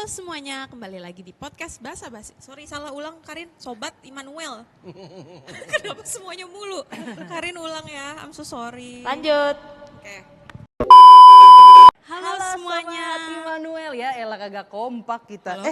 Halo semuanya, kembali lagi di podcast Basa Basi. Sorry, salah ulang Karin, Sobat Immanuel. Kenapa semuanya mulu? Karin ulang ya, I'm so sorry. Lanjut. Oke. Halo semuanya. Sobat Immanuel ya, elah kagak kompak kita. Halo.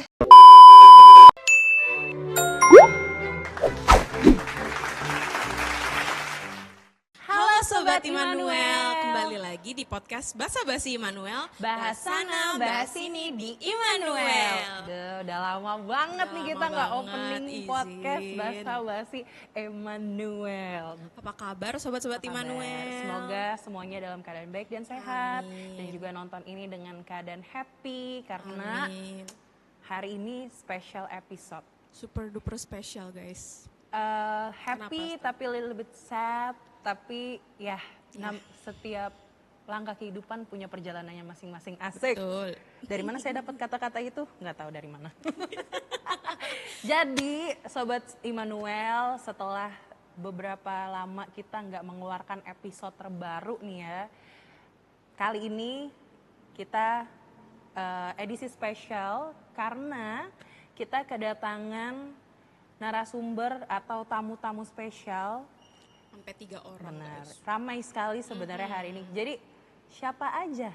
Halo Sobat Immanuel, kembali lagi di podcast Basa Basi Immanuel. Bahas sana, bahas sini di Immanuel. Udah lama banget nih kita nggak opening podcast Basa Basi Immanuel. Apa kabar Sobat-Sobat Immanuel? Semoga semuanya dalam keadaan baik dan sehat. Amin. Dan juga nonton ini dengan keadaan happy karena hari ini special episode. Super duper special guys. Happy Kenapa? tapi a little bit sad, tapi ya setiap langkah kehidupan punya perjalanannya masing-masing. Asik. Betul. Dari mana saya dapat kata-kata itu? Nggak tahu dari mana. Jadi Sobat Immanuel, setelah beberapa lama kita nggak mengeluarkan episode terbaru nih ya, kali ini kita edisi spesial karena kita kedatangan narasumber atau tamu-tamu spesial. Sampai 3 orang. Benar, guys. ramai sekali sebenarnya hari ini. Jadi siapa aja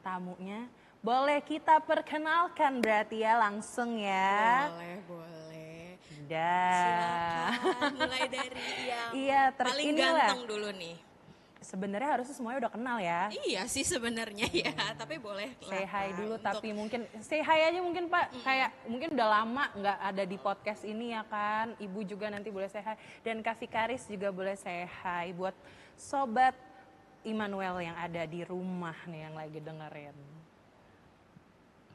tamunya? Boleh kita perkenalkan berarti ya langsung ya. Boleh. Dah. Silakan mulai dari yang Iya, paling inilah. ganteng dulu nih. Sebenarnya harusnya semuanya udah kenal ya. Iya sih sebenarnya ya, tapi boleh lah, Say hi Pak, dulu, untuk- tapi mungkin say hi aja mungkin Pak. Kayak mungkin udah lama nggak ada di podcast ini ya kan. Ibu juga nanti boleh say hi. Dan Kak Fikaris juga boleh say hi buat Sobat Immanuel yang ada di rumah nih yang lagi dengerin.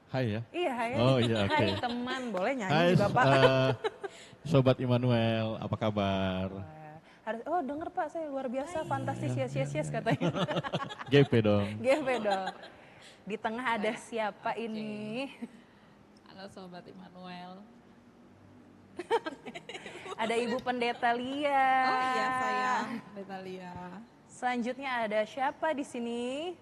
Hai ya. Iya, hai. Oh iya, oke. Hai teman, boleh nyanyi Hai juga Pak. Sobat Immanuel, apa kabar? Harus, oh denger Pak, saya luar biasa, fantastis, yes katanya. GP dong. GP dong. Di tengah ada siapa ini? Halo Sobat Immanuel. Ada Ibu Pendeta Lia. Oh iya saya. Betalia. Selanjutnya ada siapa di sini?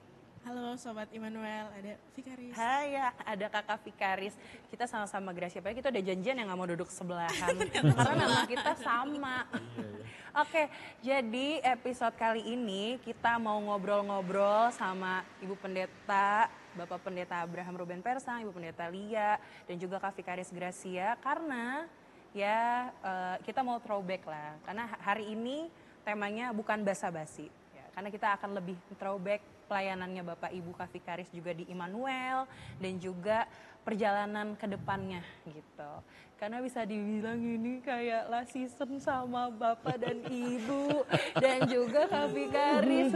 Halo Sobat Immanuel, ada Fikaris. Hai ya, ada Kakak Fikaris. Kita sama-sama Gracia, padahal kita udah janjian yang nggak mau duduk sebelahan. Karena nama kita sama. Oke, jadi episode kali ini kita mau ngobrol-ngobrol sama Ibu Pendeta, Bapak Pendeta Abraham Ruben Persang, Ibu Pendeta Lia, dan juga Kak Fikaris Gracia. Karena ya kita mau throwback lah. Karena hari ini temanya bukan basa-basi. Ya, karena kita akan lebih throwback pelayanannya Bapak Ibu Kak Fikaris juga di Immanuel dan juga perjalanan ke depannya gitu. Karena bisa dibilang ini kayak last season sama Bapak dan Ibu dan juga Kak Fikaris.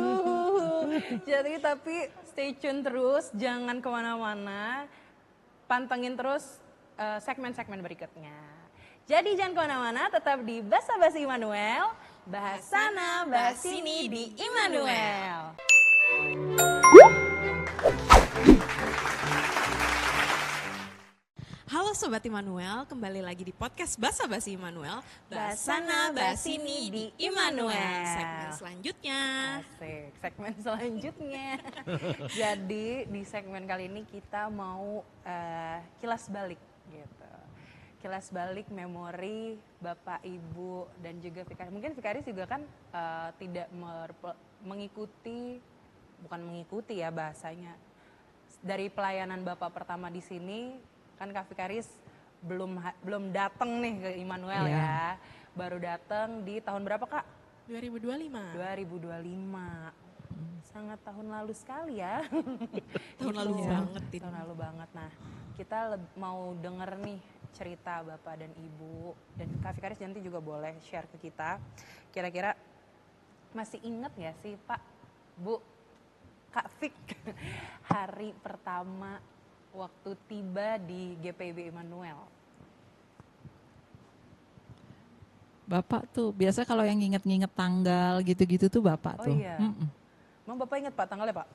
Jadi tapi stay tune terus, jangan kemana-mana, pantengin terus segmen-segmen berikutnya. Jadi jangan kemana-mana, tetap di Basa Basi Immanuel, bahas sana, bahas sini di Immanuel. Halo Sobat Immanuel, kembali lagi di podcast Basa Basi Immanuel. Bahasana Basini di Immanuel. Segmen selanjutnya. Asik, segmen selanjutnya. Jadi di segmen kali ini kita mau kilas balik gitu. Kilas balik memori Bapak Ibu dan juga Fikaris. Mungkin Fikaris juga kan tidak mengikuti, bukan mengikuti ya bahasanya. Dari pelayanan Bapak pertama di sini, kan Kak Fikaris belum datang nih ke Immanuel ya. Baru datang di tahun berapa Kak? 2025. 2025. Sangat tahun lalu sekali ya. Tahun lalu banget ini. Tahun lalu banget. Nah, kita mau denger nih cerita Bapak dan Ibu. Dan Kak Fikaris nanti juga boleh share ke kita. Kira-kira masih inget ya sih Pak, Bu, Kak Fik, hari pertama waktu tiba di GPIB Immanuel? Bapak tuh biasa kalau yang nginget-nginget tanggal gitu-gitu tuh Bapak Oh tuh. iya. Emang Bapak inget Pak tanggalnya Pak?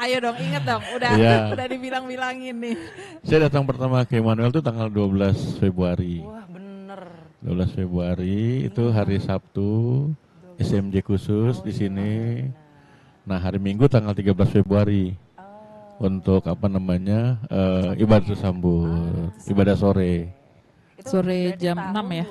Ayo dong inget dong, Iya. udah dibilang-bilangin nih. Saya datang pertama ke Immanuel itu tanggal 12 Februari. Wah bener. 12 Februari itu hari Sabtu, SMJ khusus di sini. Nah, hari Minggu tanggal 13 Februari. Oh, untuk ibadah sambut, ibadah sore. Itu Sore berarti jam tahun 6 ya?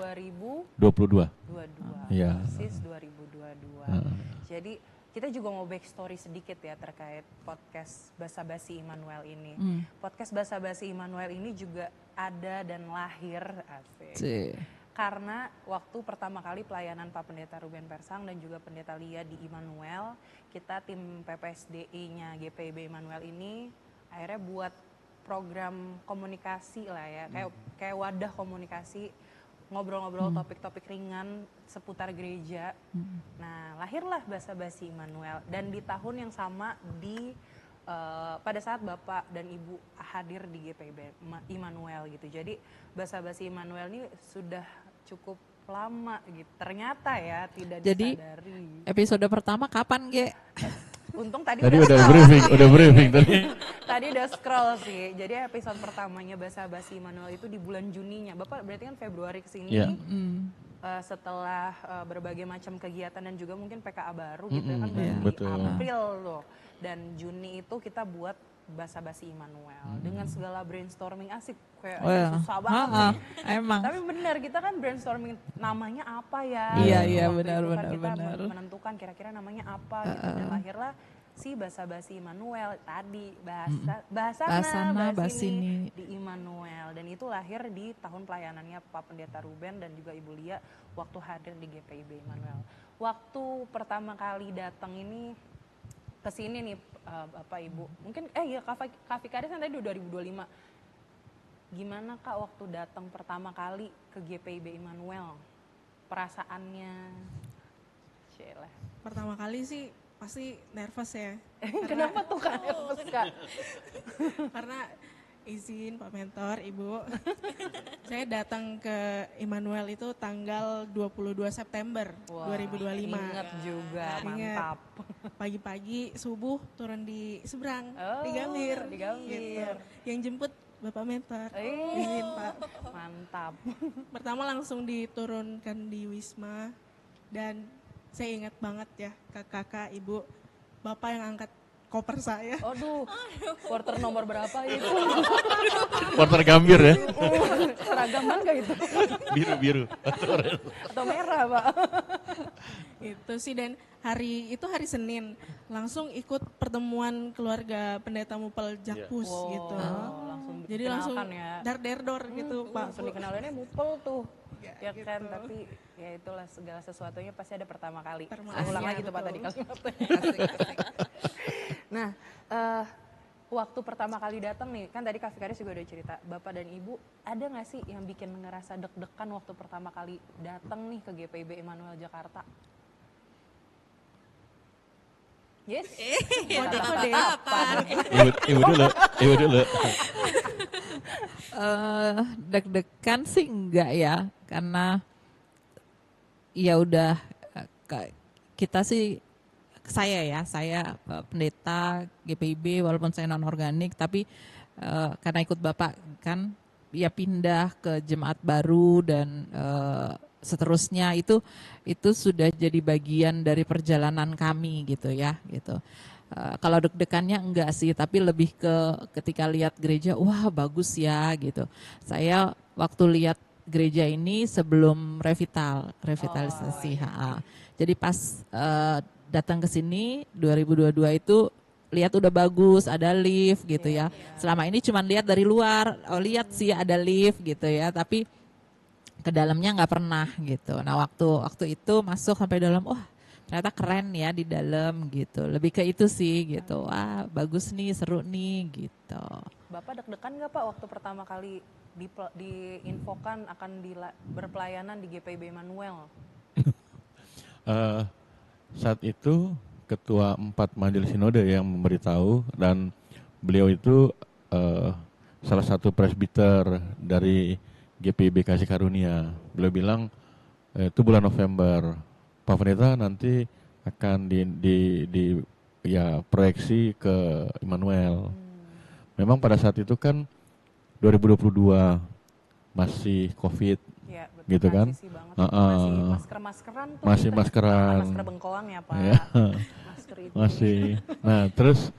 22. 2022. Iya. Persis 2022. Jadi kita juga mau backstory sedikit ya terkait podcast Basa Basi Immanuel ini. Podcast Basa Basi Immanuel ini juga ada dan lahir asik. Cih. Karena waktu pertama kali pelayanan Pak Pendeta Ruben Persang dan juga Pendeta Lia di Immanuel, kita tim PPSDI-nya GPIB Immanuel ini akhirnya buat program komunikasi lah ya, kayak wadah komunikasi, ngobrol-ngobrol topik-topik ringan seputar gereja. Nah, lahirlah Basa Basi Immanuel dan di tahun yang sama pada saat Bapak dan Ibu hadir di GPIB Immanuel gitu. Jadi Basa Basi Immanuel ini sudah cukup lama gitu. Ternyata ya tidak Jadi, disadari. Episode pertama kapan, Ge? Untung tadi Tadi udah udah scroll. briefing tadi. Tadi udah scroll sih. Jadi episode pertamanya Basa Basi Immanuel itu di bulan Juninya. Bapak berarti kan Februari kesini. Iya. Setelah berbagai macam kegiatan dan juga mungkin PKA baru gitu ya kan baru di betul. April loh. Dan Juni itu kita buat Basa Basi Immanuel dengan segala brainstorming asik kayak susah banget nih. Emang. Tapi benar kita kan brainstorming namanya apa ya? Iya, Waktu benar, itu kan benar, kita benar. menentukan kira-kira namanya apa gitu dan lahirlah si Basa Basi Immanuel tadi bahasana Basini. di Immanuel dan itu lahir di tahun pelayanannya Pak Pendeta Ruben dan juga Ibu Lia waktu hadir di GPIB Immanuel. Waktu pertama kali datang ini ke sini nih Bapak Ibu. Mungkin Kak Vikaris kan tadi 2025. Gimana Kak waktu datang pertama kali ke GPIB Immanuel? Perasaannya? Cielah. Pertama kali sih pasti nervous ya. Kenapa tuh Kak nervous Kak? Karena izin Pak Mentor, Ibu. Saya datang ke Immanuel itu tanggal 22 September 2025. Ingat juga, Ingat. mantap. Pagi-pagi subuh turun di seberang, Oh, di Gambir. di Gambir. Gitu. Yang jemput Bapak Mentor. Eh. Izin Pak. Mantap. Pertama langsung diturunkan di Wisma dan saya ingat banget ya kakak, ibu, bapak yang angkat koper saya. Aduh, quarter nomor berapa itu? Porter Gambir ya. Seragaman gak itu? Biru-biru. Atau merah Pak? Itu sih dan hari Senin langsung ikut pertemuan keluarga pendeta Mupel Jakpus gitu. Langsung Jadi langsung dikenalkan ya. dar gitu Pak. Langsung dikenalinnya mupel tuh. Ya gitu. kan, tapi ya itulah segala sesuatunya pasti ada pertama kali. Pertama Ulang kali, lagi tuh Pak betul. tadi kalimatnya. Nah, waktu pertama kali datang nih, kan tadi Kak Vikaris juga udah cerita, Bapak dan Ibu ada gak sih yang bikin ngerasa deg-degan waktu pertama kali datang nih ke GPIB Immanuel Jakarta? Yes? Kode-kode. Ibu dulu. Deg-degan sih enggak ya, karena ya udah kita sih saya pendeta GPIB walaupun saya non organik tapi karena ikut Bapak kan ya pindah ke jemaat baru dan seterusnya itu sudah jadi bagian dari perjalanan kami gitu ya gitu. Kalau deg-degannya enggak sih, tapi lebih ke ketika lihat gereja, wah bagus ya gitu. Saya waktu lihat gereja ini sebelum revitalisasi. Jadi pas datang ke sini 2022 itu lihat udah bagus, ada lift gitu ya. Selama ini cuma lihat dari luar, lihat sih ada lift gitu ya, tapi ke dalamnya nggak pernah gitu. Nah waktu itu masuk sampai dalam, wah ternyata keren ya di dalam gitu. Lebih ke itu sih gitu. Wah bagus nih, seru nih gitu. Bapak deg-degan nggak Pak waktu pertama kali diinfokan akan berpelayanan di GPIB Immanuel? Saat itu ketua 4 Majelis Sinode yang memberitahu dan beliau itu salah satu presbiter dari GPIB Kasih Karunia. Beliau bilang itu bulan November Pak Pendeta nanti akan proyeksi ke Immanuel. Memang pada saat itu kan 2022 masih COVID, Ya, betul, gitu kan? transisi banget. Masih masker-maskeran tuh. Masih maskeran. Masker bengkoang ya Pak. Ya. Masker itu. masih. Nah terus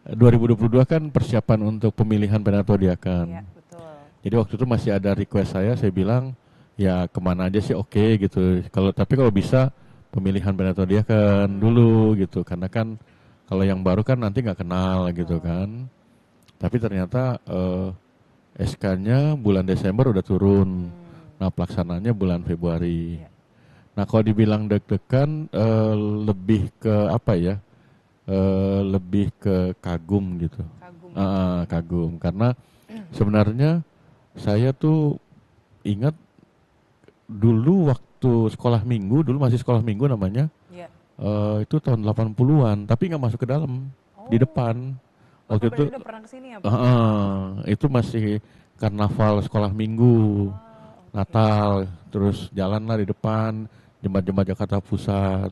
2022 kan persiapan untuk pemilihan pendeta diakan. Iya, betul. Jadi waktu itu masih ada request saya bilang ya kemana aja sih oke gitu. Tapi kalau bisa pemilihan pendeta diakan dulu gitu, karena kan kalau yang baru kan nanti nggak kenal gitu kan. Tapi ternyata SK-nya bulan Desember udah turun. Nah pelaksananya bulan Februari. Iya. Nah kalau dibilang deg-degan lebih ke apa ya? Lebih ke kagum gitu. Kagum. Kagum karena sebenarnya saya tuh ingat dulu waktu sekolah minggu, dulu masih sekolah minggu namanya. Iya. Itu tahun 80-an, tapi nggak masuk ke dalam, di depan. Waktu Bapak itu berarti udah pernah kesini ya Pak? itu masih karnaval sekolah minggu, Natal, terus jalanlah di depan jembatan Jakarta Pusat.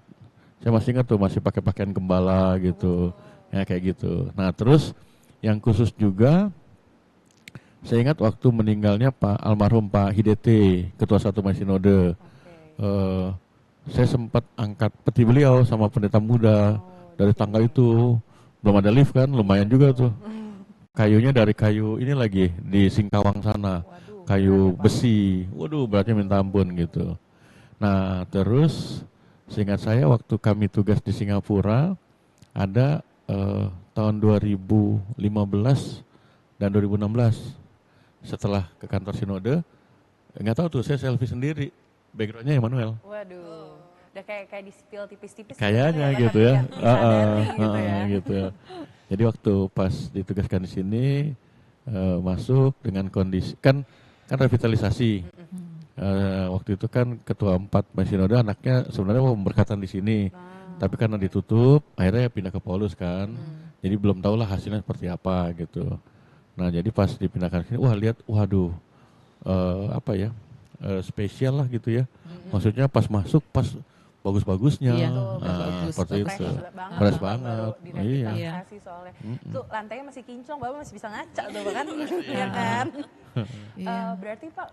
Saya masih ingat tuh masih pakai pakaian gembala gitu, ya kayak gitu. Nah terus yang khusus juga, saya ingat waktu meninggalnya almarhum Pak Hidete, Ketua Satu Majelis Sinode. Saya sempat angkat peti beliau sama pendeta muda dari tangga itu. Belum ada lift kan, lumayan juga tuh. Kayunya dari kayu ini lagi di Singkawang sana, kayu besi. Waduh, beratnya minta ampun gitu. Nah, terus seingat saya waktu kami tugas di Singapura ada tahun 2015 dan 2016 setelah ke kantor Sinode, nggak tahu tuh saya selfie sendiri, backgroundnya Emmanuel. Waduh, udah kayak di spill tipis-tipis. Kayaknya gitu ya. Gitu. Jadi waktu pas ditugaskan di sini masuk dengan kondisi kan revitalisasi. Waktu itu kan ketua 4 Majelis Sinode anaknya sebenarnya mau berkatan di sini, tapi karena ditutup akhirnya pindah ke Paulus kan. Jadi belum tahu lah hasilnya seperti apa gitu. Nah jadi pas dipindahkan ke sini, waduh, apa ya, spesial lah gitu ya. Maksudnya pas masuk pas bagus-bagusnya, Iya, bagus, seperti bagus. itu. Banget, Fresh Bapak, banget. baru Iya. direvitalisasi soalnya. Tuh lantainya masih kinclong, Bapak masih bisa ngaca tuh kan, ya kan? Iya. Berarti Pak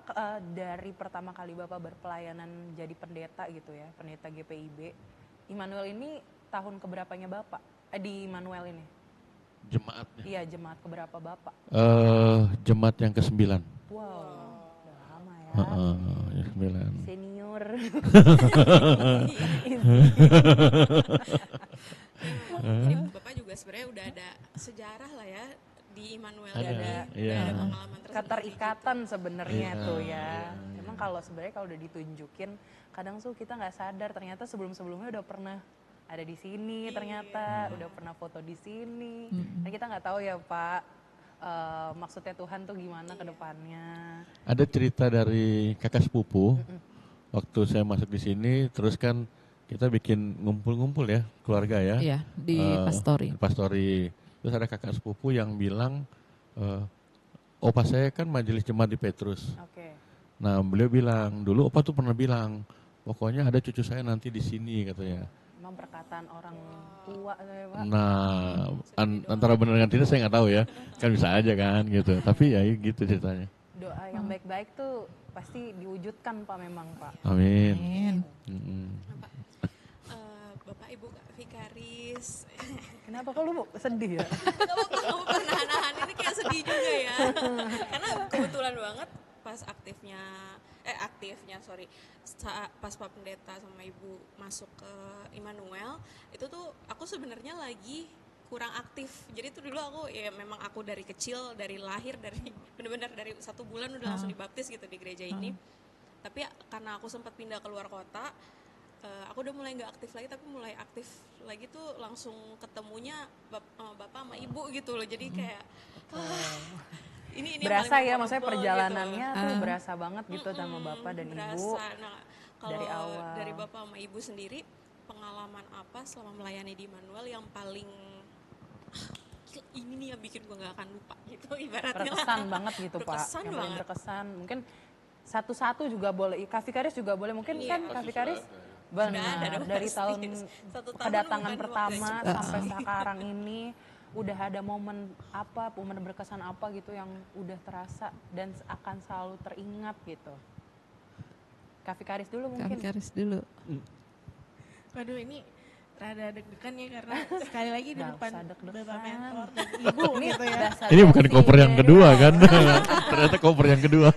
dari pertama kali Bapak berpelayanan jadi pendeta gitu ya, pendeta GPIB, Immanuel ini tahun keberapanya Bapak di Immanuel ini? Jemaatnya. Iya, jemaat keberapa Bapak? Jemaat yang ke-9. Wow, udah lama ya. 9. Senior. Jadi Bapak juga sebenarnya udah ada sejarah lah ya di Immanuel Ada, ini. iya. Udah ada pengalaman tersendiri. Keterikatan sebenarnya Iya, tuh ya. Emang kalau sebenarnya kalau udah ditunjukin, kadang tuh kita nggak sadar ternyata sebelum-sebelumnya udah pernah ada di sini, ternyata udah pernah foto di sini. Dan kita nggak tahu ya Pak, maksudnya Tuhan tuh gimana ke depannya. Ada cerita dari kakak sepupu. Waktu saya masuk di sini, terus kan kita bikin ngumpul-ngumpul ya, keluarga ya. Iya, di Pastori. Di Pastori. Terus ada kakak sepupu yang bilang, opa saya kan majelis jemaat di Petrus. Oke. Nah beliau bilang, dulu opa tuh pernah bilang, pokoknya ada cucu saya nanti di sini katanya. Emang perkataan orang tua ya Pak. Nah antara benar dengan tidak saya nggak tahu ya, kan bisa aja kan gitu. Tapi ya gitu ceritanya. Doa yang baik-baik tuh pasti diwujudkan Pak memang Pak. Amin. Amin. Bapak Ibu Vikaris. Kenapa kok lu sedih ya? Gak apa-apa, nahan-nahan ini kayak sedih juga ya. Karena kebetulan banget pas pas Pak Pendeta sama Ibu masuk ke Immanuel, itu tuh aku sebenarnya lagi kurang aktif. Jadi tuh dulu aku ya memang aku dari kecil, dari lahir, dari benar-benar dari 1 bulan udah langsung dibaptis gitu di gereja ini. Tapi karena aku sempat pindah ke luar kota, aku udah mulai nggak aktif lagi, tapi mulai aktif lagi tuh langsung ketemunya sama bapak sama ibu gitu loh. Jadi kayak ini Berasa yang paling ya, maksudnya memorable perjalanannya gitu. tuh berasa banget gitu sama bapak dan ibu. Berasa. Nah, kalau dari awal. dari bapak sama ibu sendiri, pengalaman apa selama melayani di Immanuel yang paling ini nih yang bikin gue nggak akan lupa gitu ibaratnya. Berkesan banget gitu Pak. Berkesan Yang paling banget. berkesan. Mungkin satu-satu juga boleh. Kak Vikaris juga boleh. Mungkin kan Kak Vikaris benar ada dong, dari pasti. tahun 1 tahun kedatangan bukan pertama waktu sampai sekarang ini udah ada momen berkesan apa gitu yang udah terasa dan akan selalu teringat gitu. Kak Vikaris dulu Kak mungkin. Vikaris dulu. Waduh ini rada deg-degan ya karena sekali lagi di Nggak depan usah deg-degan. bapak mentor dan ibu gitu ya. Ini bukan koper yang kedua kan? Ternyata koper yang kedua.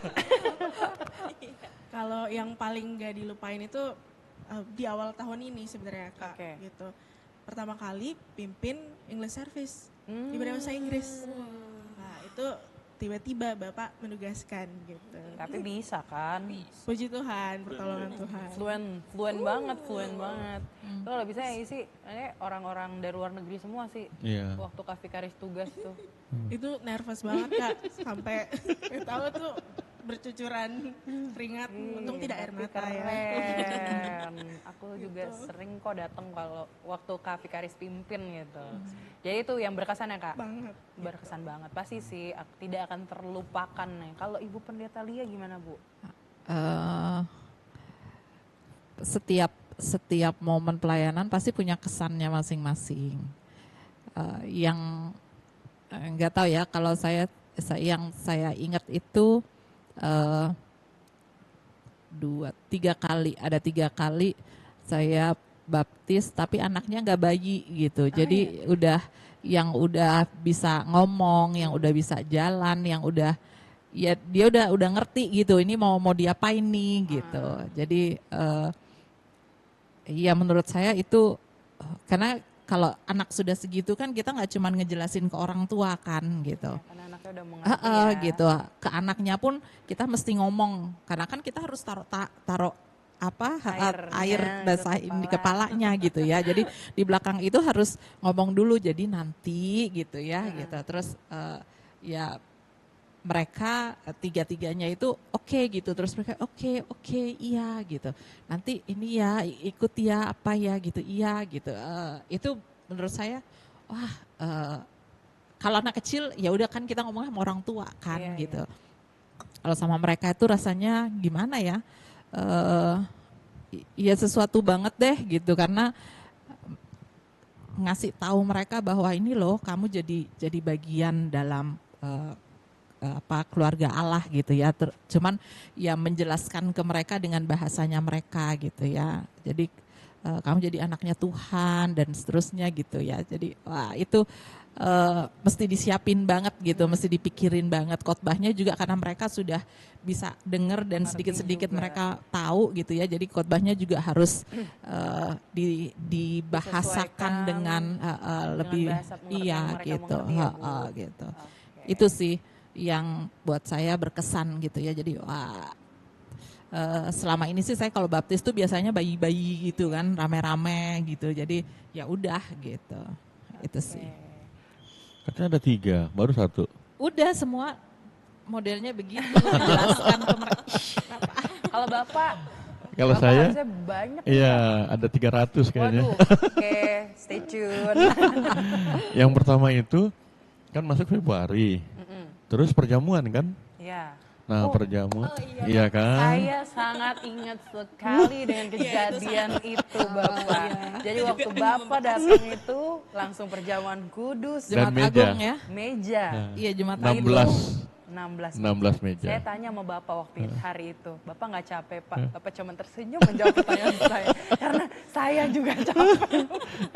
Kalau yang paling gak dilupain itu di awal tahun ini sebenarnya Kak, Oke. gitu. Pertama kali pimpin English Service di bahasa Inggris. Nah itu tiba-tiba Bapak menugaskan gitu. Tapi bisa kan? Puji Tuhan, pertolongan Tuhan. Fluent banget. Lo kalau bisa ya sih, ini orang-orang dari luar negeri semua sih. Iya. Waktu Kak Fikaris tugas tuh. Itu nervous banget Kak, sampai tahu tuh bercucuran keringat, untung tidak air Tapi mata ya. keren. Aku juga sering kok datang kalau waktu Kak Fikaris pimpin gitu. Jadi itu yang berkesan ya Kak? Banget. Berkesan banget. Pasti sih tidak akan terlupakan nih. Kalau Ibu Pendeta Lia gimana Bu? Setiap momen pelayanan pasti punya kesannya masing-masing. Yang nggak tahu ya, kalau yang saya ingat itu 3 kali saya baptis tapi anaknya nggak bayi gitu. Jadi udah bisa ngomong, yang udah bisa jalan, yang udah ya dia udah ngerti gitu. Ini mau diapain nih gitu. Jadi ya menurut saya itu karena kalau anak sudah segitu kan kita nggak cuma ngejelasin ke orang tua kan gitu. Karena anaknya udah mengerti ya. Gitu. Ke anaknya pun kita mesti ngomong karena kan kita harus taruh air basahin di kepalanya gitu ya. Jadi di belakang itu harus ngomong dulu jadi nanti gitu ya gitu. Terus ya mereka tiga-tiganya itu oke gitu. Terus mereka oke iya gitu. Nanti ini ya ikut ya apa ya gitu iya gitu. Itu menurut saya wah kalau anak kecil ya udah kan kita ngomongnya sama orang tua kan gitu. Kalau sama mereka itu rasanya gimana ya? Ya sesuatu banget deh gitu karena ngasih tahu mereka bahwa ini loh kamu jadi bagian dalam keluarga Allah gitu ya. Cuman ya menjelaskan ke mereka dengan bahasanya mereka gitu ya. Jadi kamu jadi anaknya Tuhan dan seterusnya gitu ya. Jadi wah itu mesti disiapin banget gitu, mesti dipikirin banget khotbahnya juga karena mereka sudah bisa dengar dan sedikit-sedikit mereka tahu gitu ya. Jadi khotbahnya juga harus dibahasakan dengan lebih gitu. Gitu. Itu sih yang buat saya berkesan gitu ya. Jadi wah selama ini sih saya kalau baptis tuh biasanya bayi-bayi gitu kan, rame-rame gitu. Jadi ya udah gitu. Itu sih. Katanya ada 3, baru 1. Udah semua modelnya begitu, jelaskan ke mereka. Kalau Bapak? Kalau Bapak saya, harusnya banyak. iya ada 300 kayaknya. Waduh, oke, stay tune. Yang pertama itu kan masuk Februari, terus perjamuan kan? Iya. Nah perjamuan, iya kan? Saya sangat ingat sekali dengan kejadian itu Bapak. Jadi waktu Bapak datang itu langsung perjamuan kudus. Dan Jumat meja. Agung ya. Meja. Iya Jumat 16, 16. 16 meja. Saya tanya sama Bapak waktu hari itu, Bapak nggak capek Pak? Bapak cuma tersenyum menjawab pertanyaan saya. Karena saya juga capek.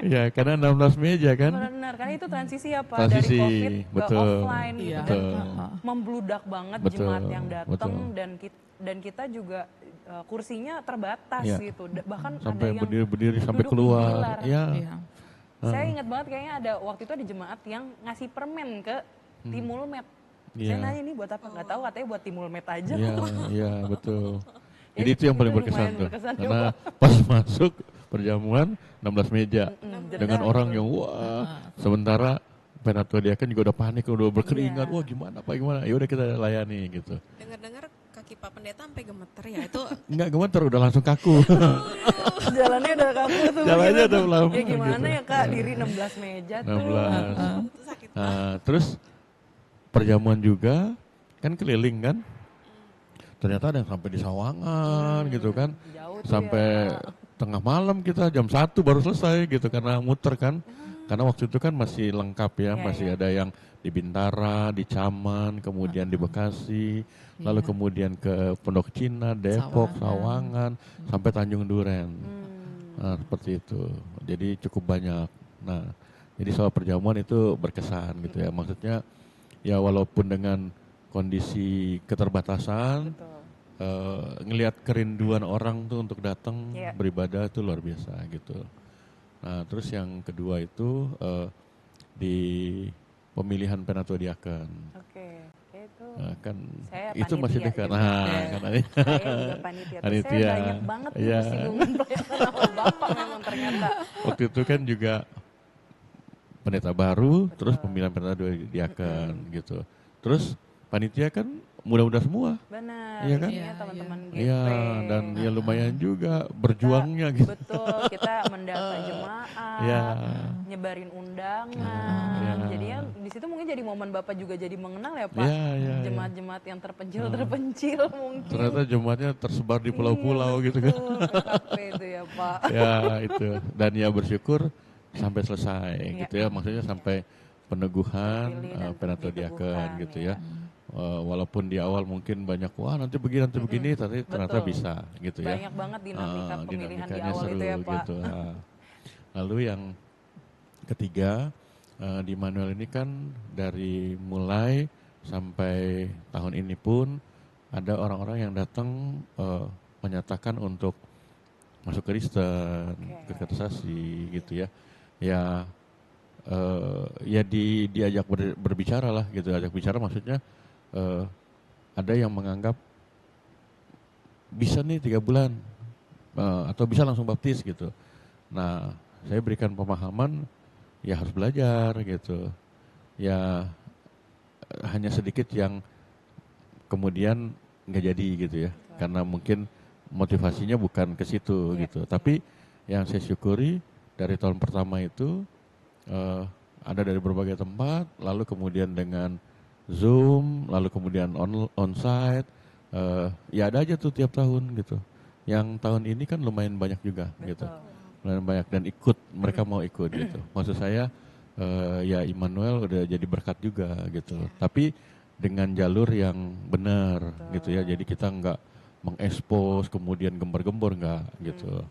Iya karena 16 meja kan? Benar, karena itu transisi ya Pak. Transisi, dari COVID ke betul. offline gitu. Betul. Dan membludak banget Betul, jemaat yang datang betul. dan kita juga kursinya terbatas Iya. gitu. Bahkan Sampai ada yang berdiri sampai duduk di keluar. pilar. Iya. Iya. Saya ingat banget kayaknya ada waktu itu ada jemaat yang ngasih permen ke Timulmed. Iya. Saya nanya ini buat apa? Nggak tahu, katanya buat Timulmed aja. Iya, iya betul. Jadi Ya, itu yang paling itu berkesan lumayan tuh. berkesan Karena pas masuk perjamuan 16 meja dengan Benar, orang betul. yang wah, sementara Penatua dia kan juga udah panik, udah berkeringat, wah gimana Pak gimana? Ya udah kita layani gitu. Dengar-dengar kaki Pak Pendeta sampai gemeter ya itu. Enggak gemeter, udah langsung kaku. Jalannya udah kaku tuh. Jalannya gitu. udah lama Ya gimana gitu. ya Kak, diri 16 meja tuh. 16. Itu sakit banget. Nah, terus perjamuan juga kan keliling kan. Ternyata ada yang sampai di Sawangan gitu kan. Jauh tuh Sampai ya. tengah malam kita jam 1 baru selesai gitu karena muter kan. Karena waktu itu kan masih lengkap ya, Iya, masih iya. ada yang di Bintara, di Caman, kemudian di Bekasi, lalu kemudian ke Pondok Cina, Depok, Sawangan, sampai Tanjung Duren. Nah, seperti itu. Jadi cukup banyak. Nah, jadi soal perjamuan itu berkesan gitu ya. Maksudnya ya walaupun dengan kondisi keterbatasan, Betul. ngelihat kerinduan orang tuh untuk datang Iya. beribadah itu luar biasa gitu. Nah, terus yang kedua itu di pemilihan penatua diaken. Oke, itu Nah, kan saya itu masih panitia dekat. juga. Nah, Iya. kan saya juga panitia. Terus saya Panitia. banyak banget nih Iya. bersinggungan pelayanan sama Bapak memang ternyata. waktu itu kan juga pendeta baru, Betul. terus pemilihan penatua diaken gitu. Terus panitia kan muda-muda semua. Benar, Iya kan? isinya Iya, teman-teman GP. Iya, dan ya lumayan juga berjuangnya gitu. Betul, kita mendata jemaat, Iya. nyebarin undangan. Iya. Jadinya di situ mungkin jadi momen Bapak juga jadi mengenal ya Pak. Iya, iya, iya. Jemaat-jemaat yang terpencil mungkin. Ternyata jemaatnya tersebar di pulau-pulau Iya, gitu kan. betul, PKP itu ya Pak. Ya itu, dan ya bersyukur sampai selesai Iya. gitu ya, maksudnya sampai peneguhan Terpilih dan penatua diaken diteguhkan, gitu ya. ya. Walaupun di awal mungkin banyak wah nanti begini tapi ternyata Betul. bisa gitu ya. Banyak banget dinamika pemilihan di Dinamikanya awal seru itu ya Pak. gitu. Lalu yang ketiga di Manuel ini kan dari mulai sampai tahun ini pun ada orang-orang yang datang menyatakan untuk masuk Kristen, Oke. berkategorisasi gitu ya. Ya ya diajak berbicara lah gitu, ajak bicara maksudnya ada yang menganggap bisa nih 3 bulan atau bisa langsung baptis gitu. Nah, saya berikan pemahaman ya harus belajar gitu. Ya hanya sedikit yang kemudian nggak jadi gitu ya, karena mungkin motivasinya bukan ke situ gitu. Tapi yang saya syukuri dari tahun pertama itu ada dari berbagai tempat, lalu kemudian dengan Zoom, lalu kemudian onsite, ya ada aja tuh tiap tahun gitu. Yang tahun ini kan lumayan banyak juga gitu, lumayan banyak dan ikut, mereka mau ikut gitu. Maksud saya ya Immanuel udah jadi berkat juga gitu. Tapi dengan jalur yang benar gitu ya, jadi kita nggak mengekspos kemudian gembar-gembor nggak gitu.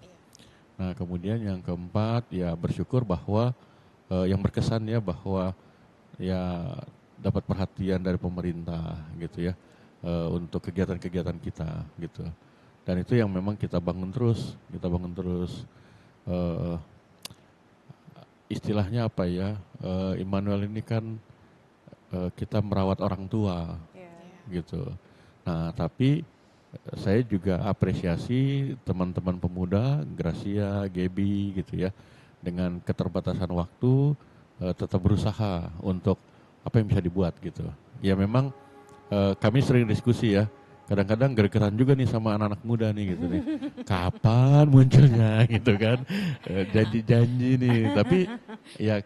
Nah kemudian yang keempat ya bersyukur bahwa yang berkesan ya bahwa ya dapat perhatian dari pemerintah gitu ya untuk kegiatan-kegiatan kita gitu, dan itu yang memang kita bangun terus istilahnya apa ya, Immanuel ini kan kita merawat orang tua gitu. Nah tapi saya juga apresiasi teman-teman pemuda Gracia, Gaby gitu ya, dengan keterbatasan waktu tetap berusaha untuk apa yang bisa dibuat gitu. Ya memang kami sering diskusi ya, kadang-kadang gergeran juga nih sama anak-anak muda nih gitu nih. Kapan munculnya gitu kan, janji-janji nih. Tapi ya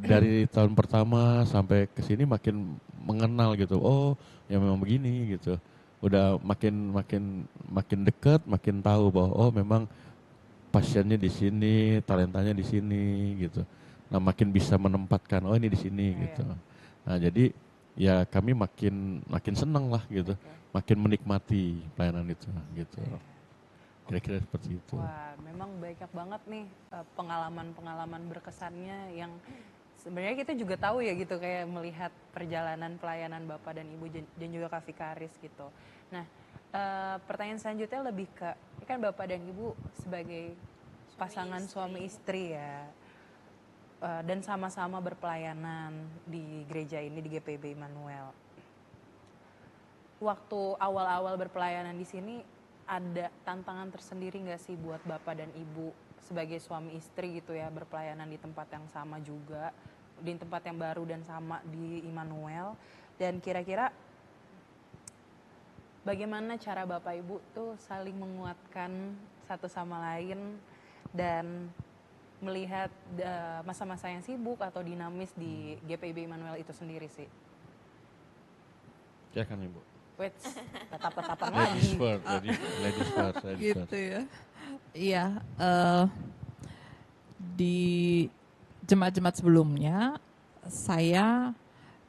dari tahun pertama sampai ke sini makin mengenal gitu. Oh ya memang begini gitu. Udah makin dekat, makin tahu bahwa oh memang pasiennya di sini, talentanya di sini gitu. Nah makin bisa menempatkan oh ini di sini gitu. Nah jadi ya kami makin senang lah gitu, makin menikmati pelayanan itu gitu. Kira-kira seperti itu. Wah, memang banyak banget nih pengalaman-pengalaman berkesannya yang sebenarnya kita juga tahu ya gitu, kayak melihat perjalanan pelayanan Bapak dan Ibu dan juga Kak Vikaris gitu. Nah, pertanyaan selanjutnya lebih ke, ini kan Bapak dan Ibu sebagai pasangan suami istri ya, dan sama-sama berpelayanan di gereja ini, di GPIB Immanuel. Waktu awal-awal berpelayanan di sini, ada tantangan tersendiri nggak sih buat Bapak dan Ibu sebagai suami istri gitu ya, berpelayanan di tempat yang sama juga, di tempat yang baru dan sama di Immanuel, dan kira-kira bagaimana cara Bapak Ibu tuh saling menguatkan satu sama lain dan melihat masa-masa yang sibuk atau dinamis di GPIB Immanuel itu sendiri sih? Silakan Ibu. Wait, tetap-tetapan Ladies lagi. first, ladies first. Gitu ya. Iya, di jemaat-jemaat sebelumnya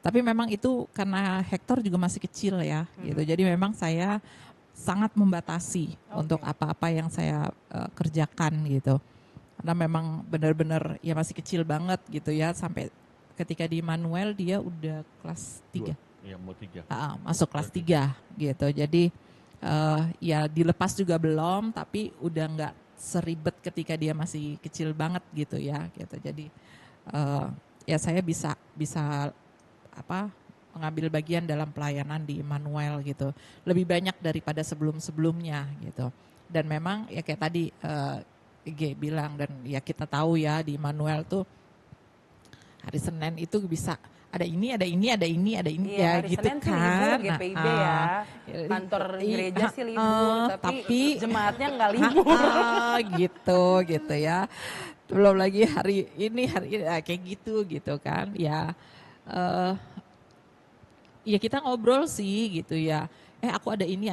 tapi memang itu karena Hector juga masih kecil ya gitu. Jadi memang saya sangat membatasi untuk apa-apa yang saya kerjakan gitu. Karena memang benar-benar ya masih kecil banget gitu ya, sampai ketika di Immanuel dia udah kelas 3. Iya, mau 3. Masuk kelas 3 gitu. Jadi ya dilepas juga belum, tapi udah nggak seribet ketika dia masih kecil banget gitu ya gitu. Jadi ya saya bisa mengambil bagian dalam pelayanan di Immanuel gitu, lebih banyak daripada sebelum-sebelumnya gitu. Dan memang ya kayak tadi G bilang, dan ya kita tahu ya di Immanuel tuh hari Senin itu bisa ada ini ya hari gitu Senin sih kan. libur GPIB ya. Kantor gereja sih libur, tapi jemaatnya nggak libur. gitu ya. Belum lagi hari ini kayak gitu kan. Ya ya kita ngobrol sih gitu ya. Aku ada ini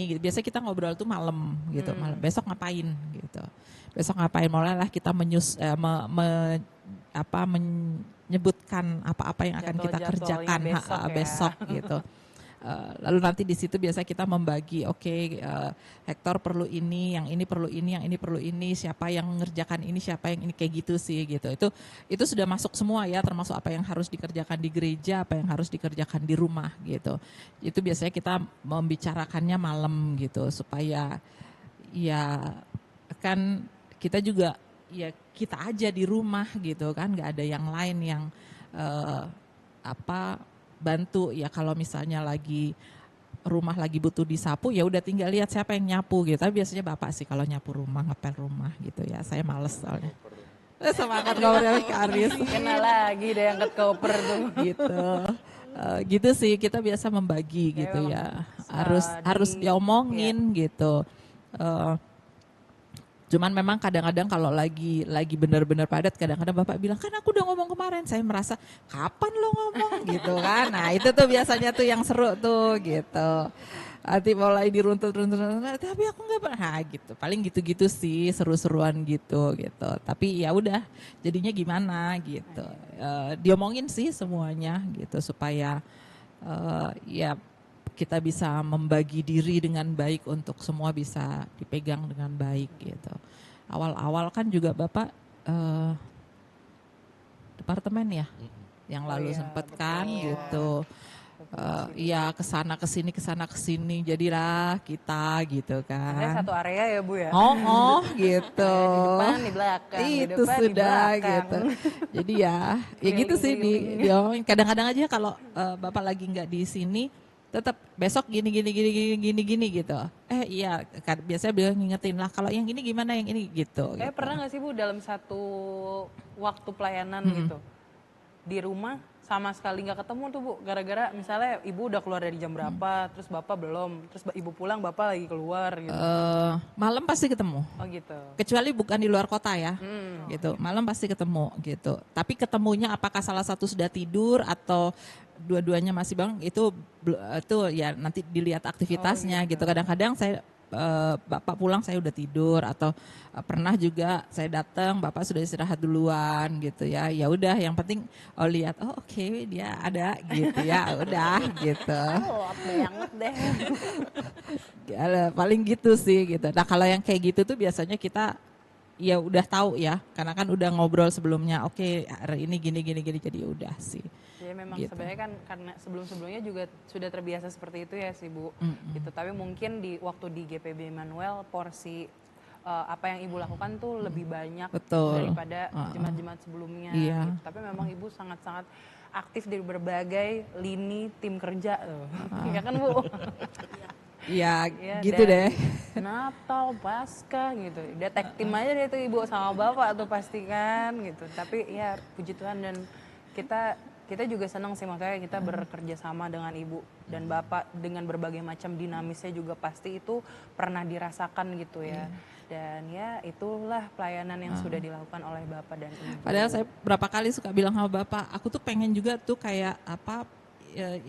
gitu. Biasanya kita ngobrol tuh malam gitu. Malam besok ngapain gitu. Besok ngapain, mulailah kita menyebutkan apa-apa yang akan kita kerjakan besok gitu. Lalu nanti di situ biasa kita membagi, Hector perlu ini, yang ini perlu ini, yang ini perlu ini, siapa yang mengerjakan ini, siapa yang ini, kayak gitu sih gitu. Itu sudah masuk semua ya, termasuk apa yang harus dikerjakan di gereja, apa yang harus dikerjakan di rumah gitu. Itu biasanya kita membicarakannya malam gitu, supaya ya kan kita juga ya kita aja di rumah gitu kan, nggak ada yang lain yang bantu ya. Kalau misalnya rumah lagi butuh disapu, ya udah tinggal lihat siapa yang nyapu gitu. Tapi biasanya bapak sih kalau nyapu rumah, ngepel rumah gitu ya. Saya males soalnya. Semangat ngobrol Karis. Kena lagi deh angkat koper tuh. Gitu. Gitu sih kita biasa membagi gitu ya. Harus diomongin gitu. Cuman memang kadang-kadang kalau lagi benar-benar padat, kadang-kadang bapak bilang, kan aku udah ngomong kemarin. Saya merasa kapan lo ngomong gitu kan. Nah itu tuh biasanya tuh yang seru tuh gitu. Nanti mulai diruntut, tapi aku nggak pernah gitu. Paling gitu-gitu sih, seru-seruan gitu. Tapi ya udah, jadinya gimana gitu. Diomongin sih semuanya gitu, supaya ya kita bisa membagi diri dengan baik untuk semua bisa dipegang dengan baik gitu. Awal-awal kan juga Bapak departemen ya, yang lalu sempat kan gitu. Iya kesana kesini, jadilah kita gitu kan. Ada satu area ya Bu ya. Gitu. Di depan, di belakang. Itu di sudah belakang. gitu. Jadi ya gitu sih diomongin. Kadang-kadang aja kalau Bapak lagi nggak di sini, tetap besok gini gitu. Iya, biasanya beliau ngingetin lah, kalau yang ini gimana, yang ini gitu. Pernah nggak sih Bu dalam satu waktu pelayanan gitu di rumah sama sekali nggak ketemu tuh Bu, gara-gara misalnya ibu udah keluar dari jam berapa, terus bapak belum, terus ibu pulang bapak lagi keluar gitu. Malam pasti ketemu. Oh gitu. Kecuali bukan di luar kota ya, gitu. Malam pasti ketemu gitu. Tapi ketemunya apakah salah satu sudah tidur atau dua-duanya masih bangun, itu ya nanti dilihat aktivitasnya gitu. Kadang-kadang saya bapak pulang saya udah tidur, atau pernah juga saya datang bapak sudah istirahat duluan gitu ya. Ya udah, yang penting lihat oke, dia ada gitu ya, udah gitu. Banget deh. Paling gitu sih gitu. Nah kalau yang kayak gitu tuh biasanya kita ya udah tahu ya, karena kan udah ngobrol sebelumnya, oke, hari ini gini jadi udah sih. Ya memang gitu. Sebenarnya kan karena sebelumnya juga sudah terbiasa seperti itu ya sih Bu. Gitu. Tapi mungkin waktu di GPB Immanuel porsi apa yang Ibu lakukan tuh lebih banyak daripada jemaat-jemaat sebelumnya. Iya. Gitu. Tapi memang Ibu sangat-sangat aktif di berbagai lini tim kerja tuh. Ya kan Bu? Ya gitu deh. Natal, Paskah gitu. Udah tag tim aja deh tuh Ibu sama Bapak tuh pastikan gitu. Tapi ya puji Tuhan, dan kita juga senang sih, makanya kita bekerja sama dengan Ibu dan Bapak dengan berbagai macam dinamisnya juga pasti itu pernah dirasakan gitu ya. Dan ya itulah pelayanan yang sudah dilakukan oleh Bapak dan Ibu. Padahal saya berapa kali suka bilang sama Bapak, aku tuh pengen juga tuh kayak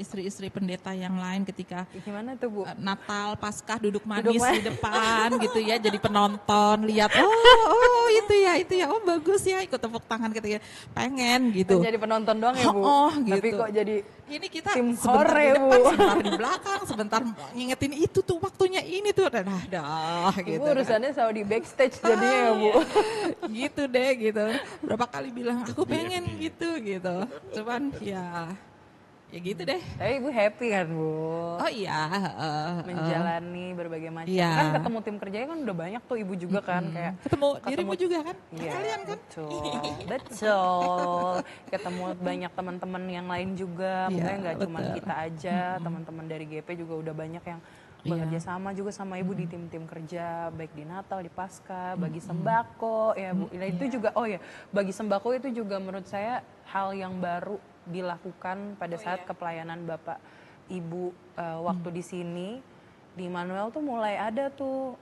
istri-istri pendeta yang lain ketika Gimana tuh Bu? Natal, Paskah duduk manis di depan gitu ya, jadi penonton lihat oh itu ya, oh bagus ya, ikut tepuk tangan ketika pengen gitu. Jadi penonton doang ya Bu? Tapi Gitu. kok jadi Ini kita tim sebentar hore, di depan, Bu. sebentar di belakang, sebentar ngingetin itu tuh waktunya ini tuh, dah gitu. Ibu urusannya selalu di backstage jadinya ya Bu? Gitu deh gitu. Berapa kali bilang aku pengen gitu. Cuman ya gitu deh. Tapi Ibu happy kan Bu? Oh iya, Menjalani berbagai macam. Iya. Kan ketemu tim kerjanya kan udah banyak tuh Ibu juga kan kayak ketemu dirimu juga kan? Iya, Kalian kan? betul. Ketemu banyak teman-teman yang lain juga, Iya, makanya nggak cuma betul. kita aja, teman-teman dari GP juga udah banyak yang bekerja sama juga sama Ibu di tim-tim kerja, baik di Natal, di Paskah, bagi sembako ya Bu. Nah itu juga, bagi sembako itu juga menurut saya hal yang baru dilakukan pada saat kepelayanan Bapak Ibu waktu di sini di Immanuel tuh mulai ada tuh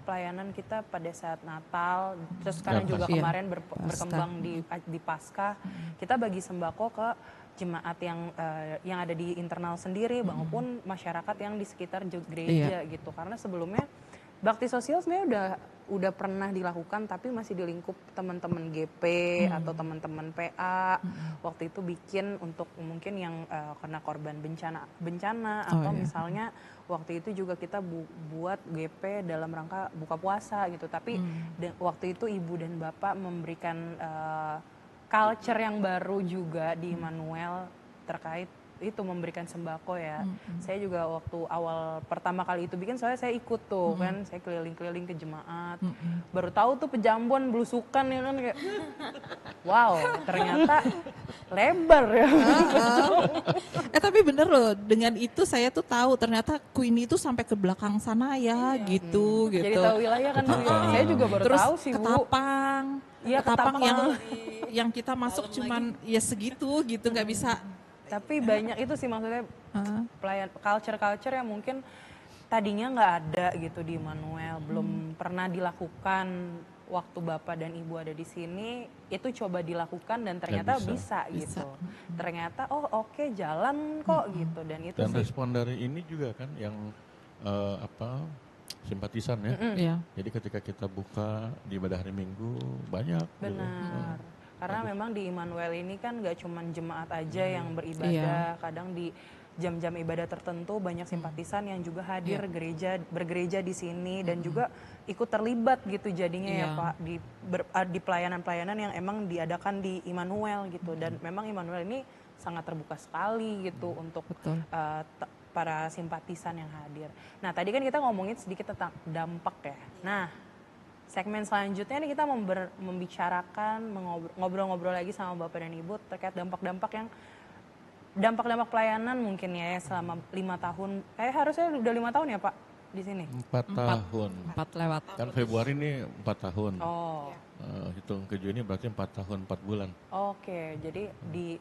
pelayanan kita pada saat Natal, terus sekarang juga Iya. kemarin berkembang di Paskah, kita bagi sembako ke jemaat yang ada di internal sendiri maupun masyarakat yang di sekitar gereja gitu. Karena sebelumnya bakti sosial sebenarnya udah pernah dilakukan tapi masih di lingkup teman-teman GP atau teman-teman PA. Waktu itu bikin untuk mungkin yang kena korban bencana atau misalnya waktu itu juga kita buat GP dalam rangka buka puasa gitu. Tapi waktu itu Ibu dan Bapak memberikan culture yang baru juga di Immanuel terkait itu memberikan sembako ya. Saya juga waktu awal pertama kali itu bikin soalnya saya ikut tuh kan, saya keliling-keliling ke jemaat. Baru tahu tuh pejambuan belusukan ya kan kayak wow, ternyata lebar ya. Tapi bener loh, dengan itu saya tuh tahu ternyata Queen itu sampai ke belakang sana ya gitu. Jadi tahu wilayah kan Bu. Saya juga baru Terus tahu sih Bu. Ketapang. Iya, Ketapang Ketapang. yang kita masuk cuman ya segitu gitu, nggak bisa. Tapi banyak itu sih maksudnya culture yang mungkin tadinya nggak ada gitu di Immanuel, belum pernah dilakukan waktu Bapak dan Ibu ada di sini, itu coba dilakukan dan ternyata bisa gitu. Ternyata oke, jalan kok gitu dan itu Dan sih. respon dari ini juga kan yang simpatisan ya. Iya. Jadi ketika kita buka di ibadah hari Minggu banyak. Benar. Karena memang di Immanuel ini kan gak cuma jemaat aja yang beribadah, kadang di jam-jam ibadah tertentu banyak simpatisan yang juga hadir bergereja di sini dan juga ikut terlibat gitu jadinya ya Pak di pelayanan-pelayanan yang emang diadakan di Immanuel gitu. Dan memang Immanuel ini sangat terbuka sekali gitu untuk para simpatisan yang hadir. Nah tadi kan kita ngomongin sedikit tentang dampak ya. Nah segmen selanjutnya nih kita membicarakan, ngobrol-ngobrol lagi sama Bapak dan Ibu terkait dampak-dampak pelayanan mungkin ya selama 5 tahun. Harusnya udah 5 tahun ya Pak di sini? 4 tahun. 4 lewat. Kan Februari ini 4 tahun. Oh. Hitung ke Juni berarti 4 tahun 4 bulan. Oke, jadi di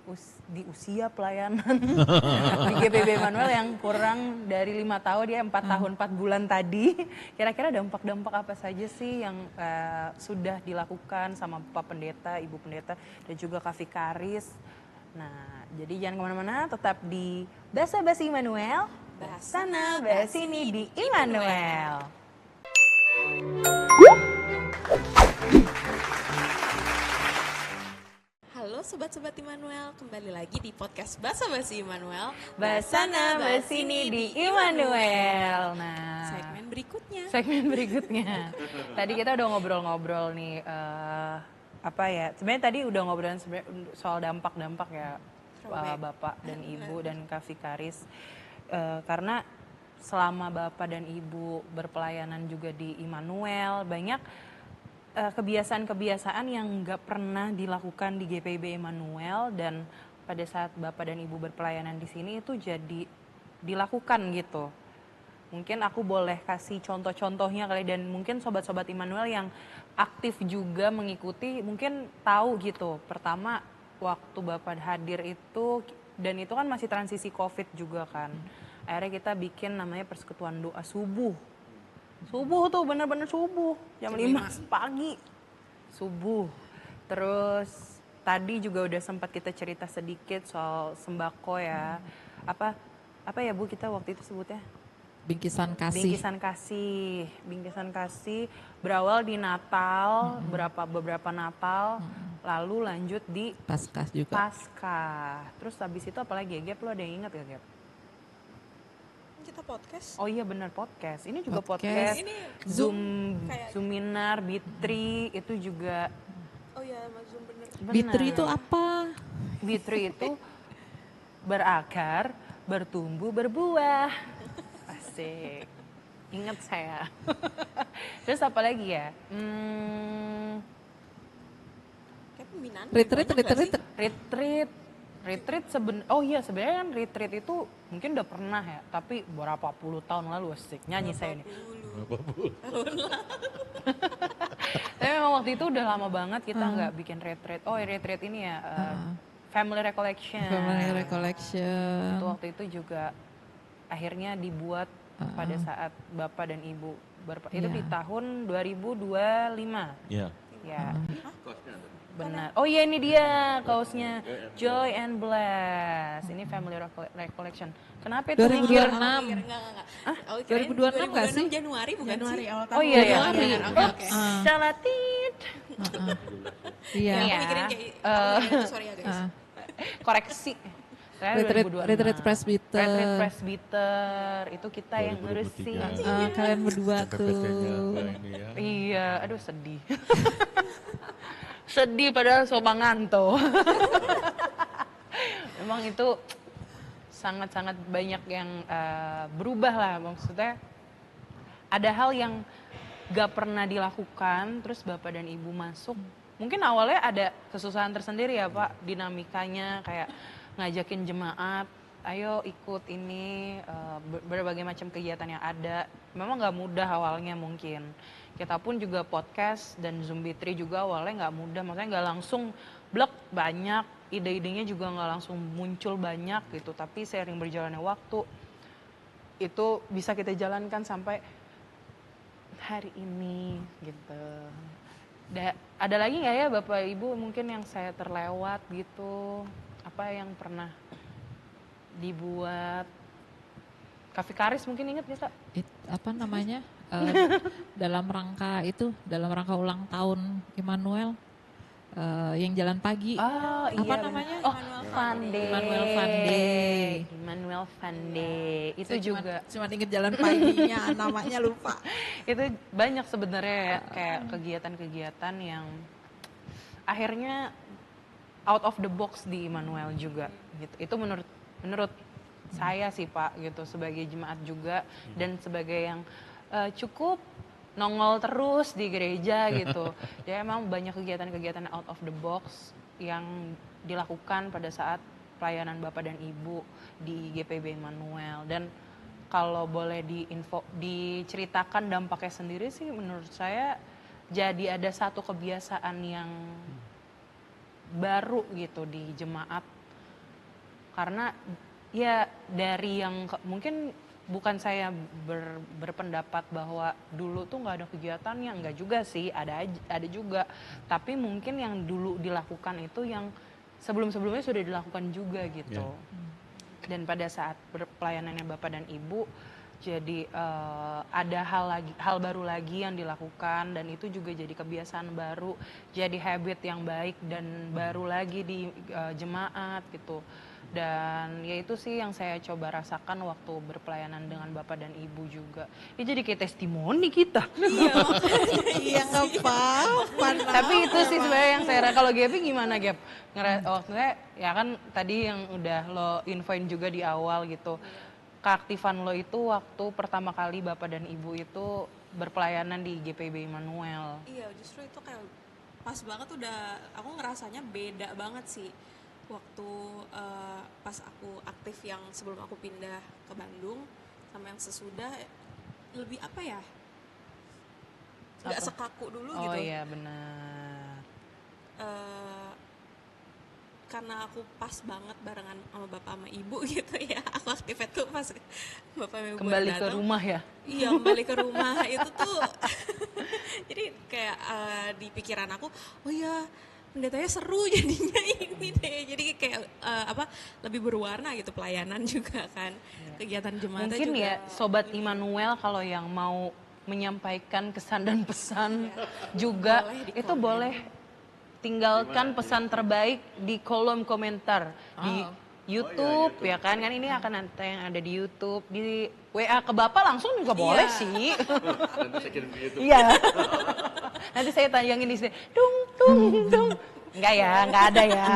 usia pelayanan di GPB Immanuel yang kurang dari 5 tahun dia 4 tahun 4 bulan tadi, kira-kira dampak-dampak apa saja sih yang sudah dilakukan sama Pak Pendeta, Ibu Pendeta dan juga Kak Vikaris. Nah, jadi jangan kemana-mana, tetap di Basa Basi Immanuel, bahas sana, bahas sini di Immanuel. Halo Sobat-Sobat Immanuel, kembali lagi di podcast Basa Basi Immanuel. Basana basini di Immanuel. Nah, segmen berikutnya. Tadi kita udah ngobrol-ngobrol nih sebenarnya tadi udah ngobrolin soal dampak-dampak ya Bapak dan Ibu dan Kak Vikaris. Karena selama Bapak dan Ibu berpelayanan juga di Immanuel, banyak kebiasaan-kebiasaan yang nggak pernah dilakukan di GPIB Immanuel dan pada saat Bapak dan Ibu berpelayanan di sini itu jadi dilakukan gitu. Mungkin aku boleh kasih contoh-contohnya kali dan mungkin sobat-sobat Immanuel yang aktif juga mengikuti mungkin tahu gitu. Pertama waktu Bapak hadir itu dan itu kan masih transisi COVID juga kan. Akhirnya kita bikin namanya persekutuan doa subuh. Subuh tuh bener-bener subuh jam 5 pagi subuh. Terus tadi juga udah sempat kita cerita sedikit soal sembako ya. Apa ya Bu kita waktu itu sebutnya? Bingkisan kasih. Bingkisan kasih berawal di Natal, beberapa Natal, lalu lanjut di Paskah juga. Paskah. Terus habis itu apalagi ya, Gap, lo ada yang ingat gak, Gap? Kita podcast. Oh iya benar podcast. Ini juga Podcast. podcast. Ini kayak- Zoominar, Bitri itu juga Oh ya, Mas Zoom bener. benar. Bitri itu apa? Bitri itu berakar, bertumbuh, berbuah. Asik. Ingat saya. Terus apa lagi ya? Kayak pembinaan. Retreat sebenarnya kan retreat itu mungkin udah pernah ya, tapi berapa puluh tahun lalu asik nyanyi saya nih. Tapi memang waktu itu udah lama banget kita nggak bikin retreat. Oh retreat ini ya family recollection. Family recollection. Itu waktu itu juga akhirnya dibuat pada saat Bapak dan Ibu itu di tahun 2025. Iya. Ya. Benar. Oh iya ini dia kaosnya Joy and Bless. Ini family recollection. Kenapa itu 2026. mikir? Enggak. Oh, kirain 2026 nggak sih? Januari bukan Januari sih? awal tahun. Oh iya ya. Januari. Oke. Salah tit. Iya. Aku Iya. mikirin kayak aku mikirin itu, sorry ya guys. Koreksi. Saya Retreat 2026. Presbyter. Retreat Presbyter. Itu kita yang 2023. ngurusin. Kalian berdua PPT-nya tuh. ini ya. Iya, aduh sedih. Sedih padahal soba nganto. Memang itu sangat-sangat banyak yang berubah lah, maksudnya ada hal yang gak pernah dilakukan, terus Bapak dan Ibu masuk. Mungkin awalnya ada kesusahan tersendiri ya Pak, dinamikanya kayak ngajakin jemaat, ayo ikut ini, berbagai macam kegiatan yang ada. Memang gak mudah awalnya mungkin. Kita pun juga podcast dan Zoom Bitri juga awalnya gak mudah, maksudnya gak langsung blok banyak, ide-idenya juga gak langsung muncul banyak gitu. Tapi seiring berjalannya waktu, itu bisa kita jalankan sampai hari ini gitu. Ada lagi nggak ya Bapak Ibu mungkin yang saya terlewat gitu? Apa yang pernah dibuat? Cafe Karis mungkin ingat nggak Kak? Apa namanya? Dalam rangka ulang tahun Immanuel yang jalan pagi. Oh iya. Apa namanya? Oh Fun Day. Immanuel Fun Day. Immanuel Fun Day. Itu Saya juga. cuma inget jalan paginya, namanya lupa. Itu banyak sebenarnya ya, kayak kegiatan-kegiatan yang akhirnya out of the box di Immanuel juga gitu. Itu menurut saya sih Pak gitu, sebagai jemaat juga dan sebagai yang cukup nongol terus di gereja gitu. Dia emang banyak kegiatan-kegiatan out of the box yang dilakukan pada saat pelayanan Bapak dan Ibu di GPB Immanuel. Dan kalau boleh diceritakan dampaknya sendiri sih menurut saya jadi ada satu kebiasaan yang baru gitu di jemaat. Karena ya dari yang mungkin bukan saya berpendapat bahwa dulu tuh nggak ada kegiatannya, enggak juga sih, ada juga. Tapi mungkin yang dulu dilakukan itu yang sebelum-sebelumnya sudah dilakukan juga gitu. Dan pada saat pelayanannya Bapak dan Ibu, jadi ada hal baru lagi yang dilakukan dan itu juga jadi kebiasaan baru, jadi habit yang baik dan baru lagi di jemaat gitu. Dan ya itu sih yang saya coba rasakan waktu berpelayanan dengan Bapak dan Ibu juga. Ini jadi kayak testimoni kita. Iya nggak apa-apa. Tapi itu sih sebenarnya yang saya kalau Gaby gimana Gap? Waktunya ya kan tadi yang udah lo infoin juga di awal gitu. Keaktifan lo itu waktu pertama kali Bapak dan Ibu itu berpelayanan di GPB Immanuel. Iya, justru itu kayak pas banget aku ngerasanya beda banget sih. Waktu pas aku aktif yang sebelum aku pindah ke Bandung sama yang sesudah lebih apa ya, nggak sekaku dulu gitu. Oh iya benar. Karena aku pas banget barengan sama bapak sama ibu gitu ya, aku aktifnya tuh pas bapak sama ibu Kembali ke datang. rumah ya. Iya, kembali ke rumah itu tuh jadi kayak di pikiran aku, oh ya pendetanya seru jadinya ini deh. Jadi kayak lebih berwarna gitu pelayanan juga kan. Kegiatan jemaatnya Mungkin juga. ya Sobat Immanuel kalau yang mau menyampaikan kesan dan pesan juga Boleh di itu komen. boleh tinggalkan pesan terbaik di kolom komentar di YouTube ya kan ini akan nanti yang ada di YouTube di WA ke Bapak langsung juga boleh sih. Nanti saya kirim ke YouTube. Iya. Nanti saya tayangin di sini. Dung dung dung. Enggak ya, enggak ada ya.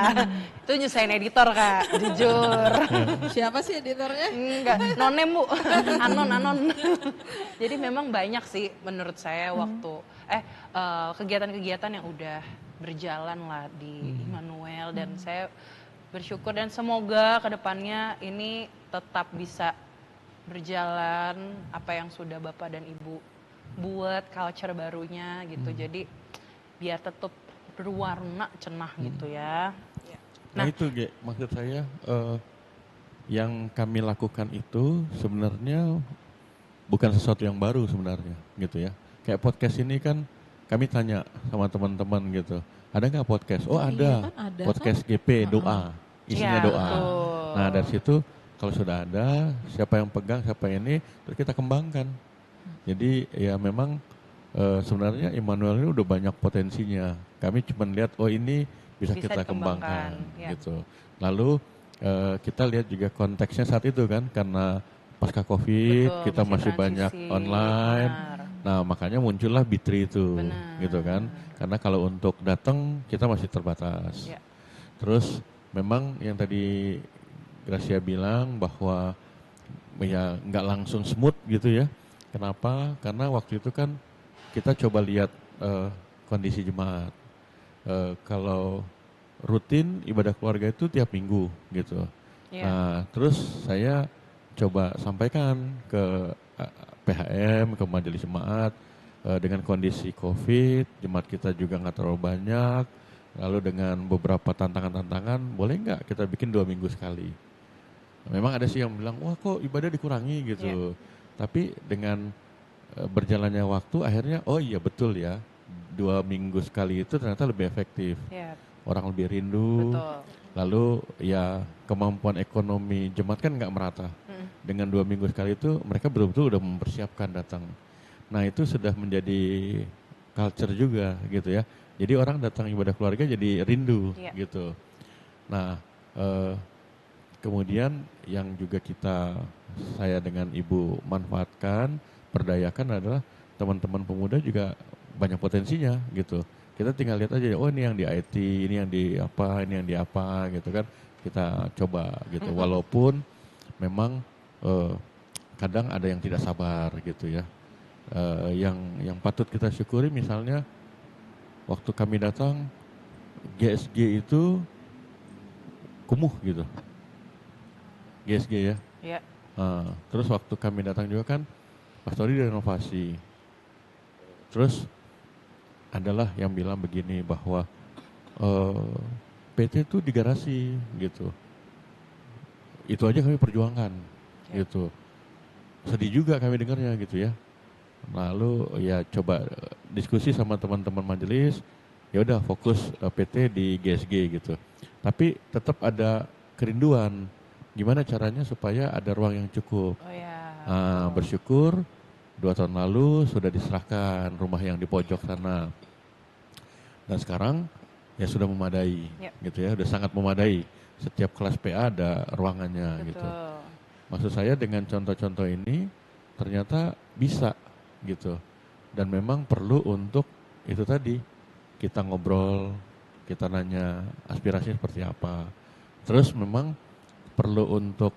Itu nyusahin editor Kak, jujur. Siapa sih editornya? Enggak, nonem Bu. Anon. Jadi memang banyak sih menurut saya waktu kegiatan-kegiatan yang udah berjalan lah di Immanuel dan saya bersyukur dan semoga kedepannya ini tetap bisa berjalan apa yang sudah Bapak dan Ibu buat culture barunya gitu. Jadi biar tetap berwarna cenah gitu ya. Nah itu Ge, maksud saya yang kami lakukan itu sebenarnya bukan sesuatu yang baru sebenarnya gitu ya. Kayak podcast ini kan kami tanya sama teman-teman gitu, ada nggak podcast? Oh ada, kan ada, podcast GP doa, isinya Iya, doa. betul. Nah dari situ kalau sudah ada, siapa yang pegang, siapa ini, terus kita kembangkan. Jadi ya memang sebenarnya Immanuel ini udah banyak potensinya. Kami cuma lihat oh ini bisa kita dikembangkan, kembangkan ya. gitu. Lalu kita lihat juga konteksnya saat itu kan karena pasca Covid Betul, kita masih banyak transisi, online. benar. Nah makanya muncullah Bitri itu, Benar. gitu kan? Karena kalau untuk datang kita masih terbatas. Ya. Terus memang yang tadi Gracia bilang bahwa ya nggak langsung smooth gitu ya. Kenapa? Karena waktu itu kan kita coba lihat kondisi jemaat. Kalau rutin ibadah keluarga itu tiap minggu gitu. Iya. Nah terus saya coba sampaikan ke PHM, ke majelis jemaat dengan kondisi COVID, jemaat kita juga nggak terlalu banyak. Lalu dengan beberapa tantangan-tantangan, boleh nggak kita bikin 2 minggu sekali? Memang ada sih yang bilang, wah kok ibadah dikurangi gitu. Tapi dengan berjalannya waktu, akhirnya oh iya betul ya, 2 minggu sekali itu ternyata lebih efektif. Ya, Orang lebih rindu. betul. Lalu ya kemampuan ekonomi jemaat kan nggak merata. Dengan 2 minggu sekali itu mereka betul-betul udah mempersiapkan datang. Nah itu sudah menjadi culture juga gitu ya. Jadi orang datang ibadah keluarga jadi rindu gitu. Nah kemudian yang juga saya dengan Ibu manfaatkan, perdayakan adalah teman-teman pemuda juga banyak potensinya gitu. Kita tinggal lihat aja, oh ini yang di IT, ini yang di apa gitu kan. Kita coba gitu, walaupun memang kadang ada yang tidak sabar gitu ya. Yang patut kita syukuri misalnya waktu kami datang GSG itu kumuh gitu. GSG ya. Ya. Terus waktu kami datang juga kan pastori direnovasi. Terus adalah yang bilang begini bahwa PT itu di garasi gitu. Itu aja kami perjuangkan gitu. Sedih juga kami dengarnya gitu ya. Lalu ya coba diskusi sama teman-teman majelis, ya udah fokus PT di GSG gitu. Tapi tetap ada kerinduan. Gimana caranya supaya ada ruang yang cukup. Oh ya. Bersyukur 2 tahun lalu sudah diserahkan rumah yang di pojok sana. Dan sekarang ya sudah memadai gitu ya, sudah sangat memadai. Setiap kelas PA ada ruangannya Betul. gitu. Maksud saya dengan contoh-contoh ini ternyata bisa gitu. Dan memang perlu untuk itu tadi kita ngobrol, kita nanya aspirasinya seperti apa. Terus memang perlu untuk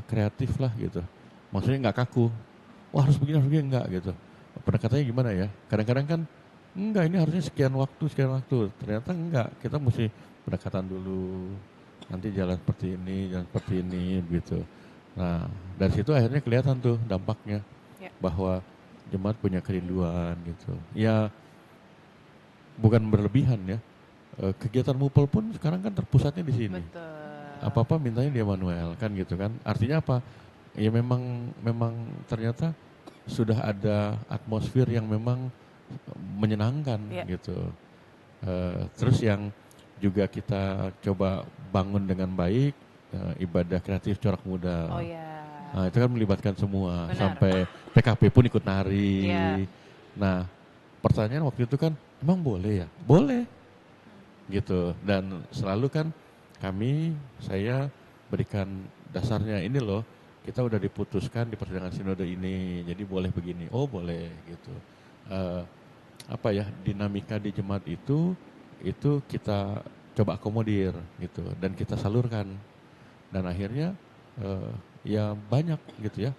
kreatif lah gitu. Maksudnya nggak kaku. Wah harus begini enggak gitu. Pendekatannya gimana ya? Kadang-kadang kan enggak ini harusnya sekian waktu. Ternyata enggak. Kita mesti pendekatan dulu. Nanti jalan seperti ini gitu. Nah dari situ akhirnya kelihatan tuh dampaknya bahwa jemaat punya kerinduan gitu. Ya bukan berlebihan ya. Kegiatan MUPEL pun sekarang kan terpusatnya di sini. Betul. Apa-apa mintanya di Immanuel kan gitu kan. Artinya apa? Ya memang ternyata sudah ada atmosfer yang memang menyenangkan gitu. Terus yang juga kita coba bangun dengan baik, ibadah kreatif corak muda. Oh ya. Nah, itu kan melibatkan semua, Benar. sampai PKP pun ikut nari. Iya. Nah, pertanyaan waktu itu kan, emang boleh ya? Boleh, gitu. Dan selalu kan saya berikan dasarnya, ini loh, kita udah diputuskan di persidangan sinode ini, jadi boleh begini. Oh boleh, gitu. Dinamika di jemaat itu kita coba akomodir, gitu, dan kita salurkan. Dan akhirnya ya banyak gitu ya,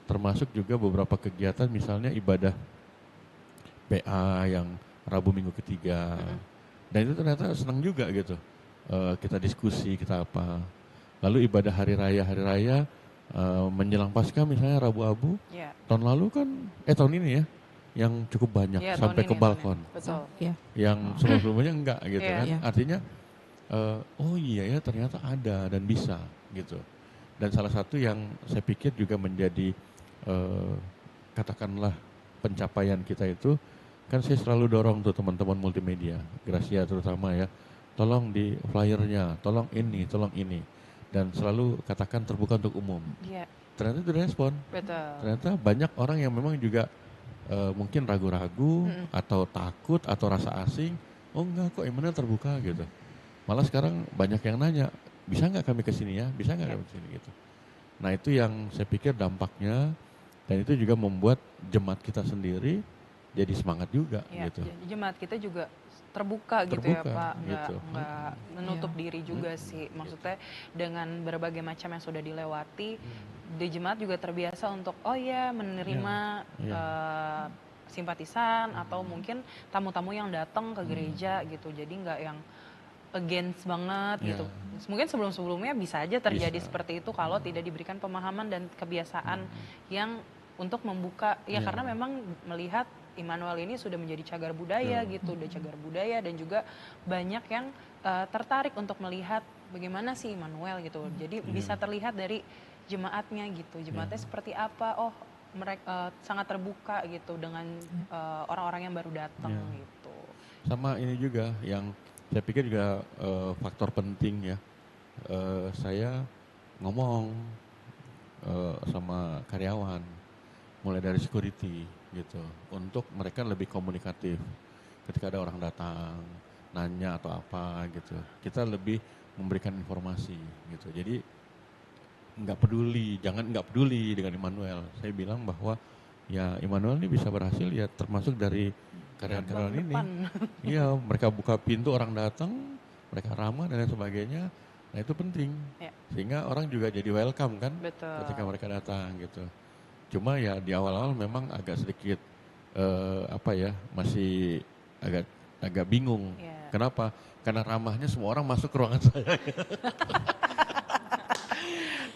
termasuk juga beberapa kegiatan, misalnya ibadah PA yang Rabu Minggu ketiga, dan itu ternyata senang juga gitu. Kita diskusi, kita apa, lalu ibadah hari raya menjelang Paskah misalnya Rabu Abu. Tahun lalu kan tahun ini ya yang cukup banyak, sampai ke balkon. Betul. Yang sebelum-sebelumnya enggak gitu kan. Iya. Artinya oh iya ya, ternyata ada dan bisa gitu. Dan salah satu yang saya pikir juga menjadi katakanlah pencapaian kita itu, kan saya selalu dorong tuh teman-teman multimedia, Gracia terutama ya, tolong di flyernya, tolong ini, dan selalu katakan terbuka untuk umum. Ternyata itu direspon. Betul. Ternyata banyak orang yang memang juga mungkin ragu-ragu atau takut atau rasa asing. Oh enggak kok, Immanuel terbuka gitu. Malah sekarang banyak yang nanya, bisa nggak kami kesini ya, bisa nggak kami kesini gitu. Nah itu yang saya pikir dampaknya, dan itu juga membuat jemaat kita sendiri jadi semangat juga gitu. Jemaat kita juga terbuka gitu ya Pak, gitu. nggak menutup diri juga sih. Maksudnya dengan berbagai macam yang sudah dilewati, di jemaat juga terbiasa untuk menerima simpatisan atau mungkin tamu-tamu yang datang ke gereja gitu. Jadi nggak yang against banget gitu. Mungkin sebelum-sebelumnya bisa aja terjadi seperti itu kalau tidak diberikan pemahaman dan kebiasaan yang untuk membuka karena memang melihat Immanuel ini sudah menjadi cagar budaya gitu, udah cagar budaya, dan juga banyak yang tertarik untuk melihat bagaimana sih Immanuel gitu. Jadi bisa terlihat dari jemaatnya gitu, jemaatnya seperti apa. Oh mereka sangat terbuka gitu dengan orang-orang yang baru datang gitu. Sama ini juga yang saya pikir juga faktor penting ya, saya ngomong sama karyawan, mulai dari security gitu, untuk mereka lebih komunikatif ketika ada orang datang nanya atau apa gitu, kita lebih memberikan informasi gitu. Jadi jangan nggak peduli dengan Immanuel. Saya bilang bahwa ya Immanuel ini bisa berhasil ya termasuk dari karyawan-karyawan ini. Iya, mereka buka pintu, orang datang, mereka ramah dan lain sebagainya. Nah itu penting, sehingga orang juga jadi welcome kan. Betul. Ketika mereka datang gitu. Cuma ya di awal-awal memang agak sedikit masih agak bingung. Kenapa? Karena ramahnya semua orang masuk ke ruangan saya.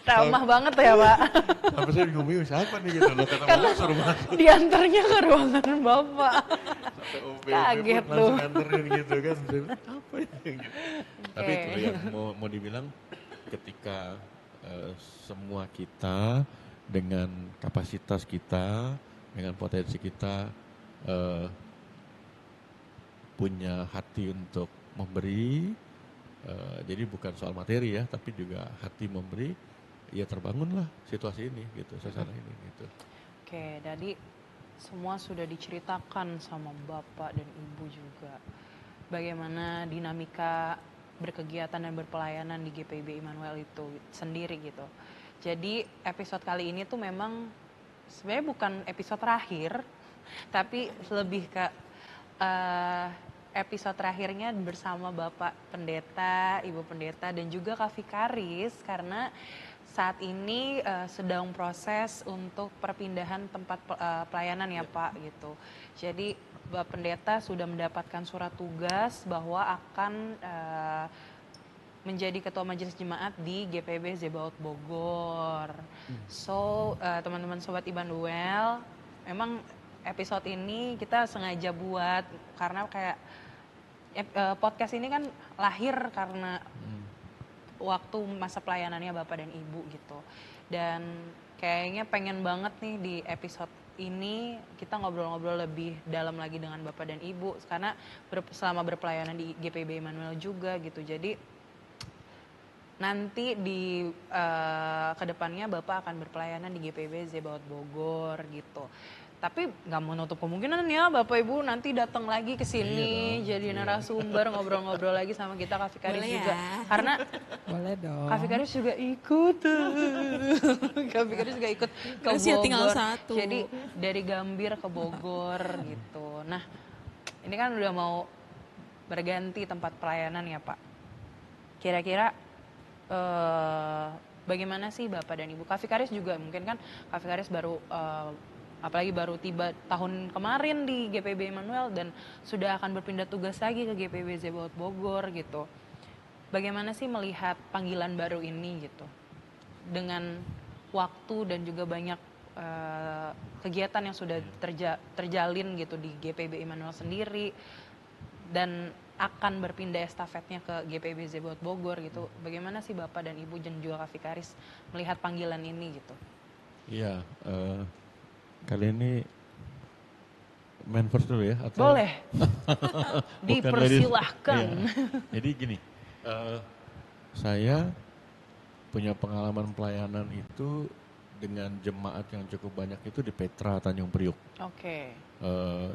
Ramah banget ya Pak. Sampai saya bingung siapa nih gitu loh, karena suruh masuk. Diantarnya ke ruangan Bapak. Kaget tuh. Langsung anterin gitu kan. Apa ya gitu. Tapi itu yang mau dibilang, ketika semua kita dengan kapasitas kita, dengan potensi kita punya hati untuk memberi, jadi bukan soal materi ya, tapi juga hati memberi, ya terbangunlah situasi ini gitu, suasana ini gitu. Oke, jadi semua sudah diceritakan sama Bapak dan Ibu juga. Bagaimana dinamika berkegiatan dan berpelayanan di GPIB Immanuel itu sendiri gitu. Jadi episode kali ini tuh memang sebenarnya bukan episode terakhir, tapi lebih ke episode terakhirnya bersama Bapak Pendeta, Ibu Pendeta, dan juga Kak Vikaris, karena saat ini sedang proses untuk perpindahan tempat pelayanan ya Pak gitu. Jadi Bapak Pendeta sudah mendapatkan surat tugas bahwa akan menjadi ketua majelis jemaat di GPIB Zebaot Bogor. So teman-teman sobat Immanuel, memang episode ini kita sengaja buat karena kayak podcast ini kan lahir karena waktu masa pelayanannya Bapak dan Ibu gitu. Dan kayaknya pengen banget nih di episode ini kita ngobrol-ngobrol lebih dalam lagi dengan Bapak dan Ibu karena selama berpelayanan di GPIB Immanuel juga gitu. Jadi nanti di kedepannya Bapak akan berpelayanan di GPIB Zebaot Bogor gitu. Tapi nggak menutup kemungkinan ya Bapak Ibu nanti datang lagi ke sini jadi narasumber ngobrol-ngobrol lagi sama kita Kak Fikaris Boleh juga. ya. Karena Boleh dong. Kak Fikaris juga ikut. Kak Fikaris juga ikut ke Masih Bogor. tinggal satu. Jadi dari Gambir ke Bogor gitu. Nah ini kan udah mau berganti tempat pelayanan ya Pak. Kira-kira bagaimana sih Bapak dan Ibu? Kak Fikaris juga mungkin kan Kak Fikaris baru apalagi baru tiba tahun kemarin di GPIB Immanuel dan sudah akan berpindah tugas lagi ke GPIB Zebaot Bogor gitu. Bagaimana sih melihat panggilan baru ini gitu? Dengan waktu dan juga banyak kegiatan yang sudah terjalin gitu di GPIB Immanuel sendiri dan akan berpindah estafetnya ke GPIB Zebaot Bogor gitu. Bagaimana sih Bapak dan Ibu dan juga Kak Fikaris melihat panggilan ini gitu? Iya, kali ini main first dulu ya? Atau Boleh. bukan Dipersilahkan. ladies? Iya. Jadi gini, saya punya pengalaman pelayanan itu dengan jemaat yang cukup banyak itu di Petra Tanjung Priuk. Oke.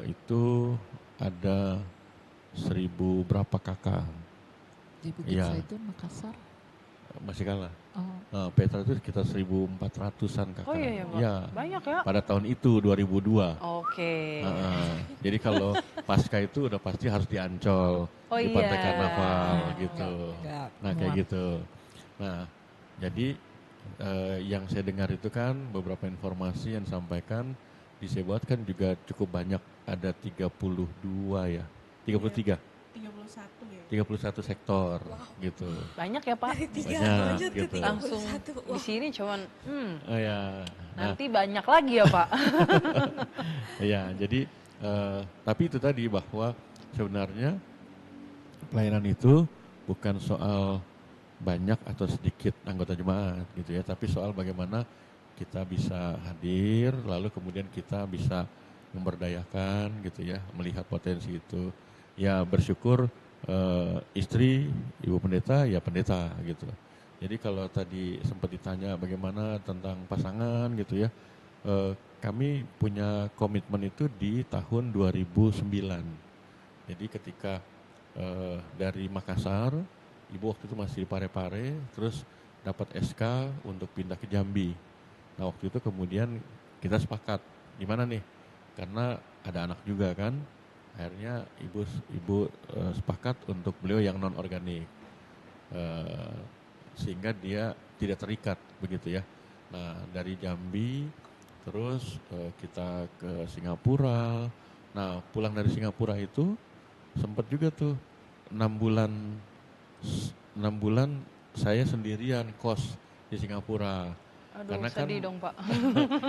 Itu ada 1000 berapa kakak, Di Bukit Iya. Zaitun, Makassar. masih kalah. Oh, Petra itu sekitar 1400-an kakak. Oh iya ya Pak. Iya. Banyak ya. Pada tahun itu 2002. Oke. Jadi kalau pasca itu udah pasti harus di Ancol, Oh di Pantai iya. Karnaval gitu. enggak Nah kayak muat. gitu. Nah jadi yang saya dengar itu kan beberapa informasi yang disampaikan di Zebaot kan juga cukup banyak, ada 32 ya, 33, 31 ya. 31 sektor gitu. Banyak ya Pak. Banyak gitu. Langsung di sini cuman Oh ya. Nah, nanti banyak lagi ya Pak. ya, jadi tapi itu tadi bahwa sebenarnya pelayanan itu bukan soal banyak atau sedikit anggota jemaat gitu ya, tapi soal bagaimana kita bisa hadir, lalu kemudian kita bisa memberdayakan gitu ya, melihat potensi itu. Ya bersyukur istri Ibu Pendeta ya pendeta gitu. Jadi kalau tadi sempat ditanya bagaimana tentang pasangan gitu ya, kami punya komitmen itu di tahun 2009. Jadi ketika dari Makassar, Ibu waktu itu masih di Parepare, terus dapat SK untuk pindah ke Jambi. Nah waktu itu kemudian kita sepakat, gimana nih? Karena ada anak juga kan, akhirnya ibu sepakat untuk beliau yang non organik, sehingga dia tidak terikat begitu ya. Nah dari Jambi terus kita ke Singapura. Nah pulang dari Singapura itu sempat juga tuh 6 bulan saya sendirian kos di Singapura. Aduh Karena kan- sedih dong Pak.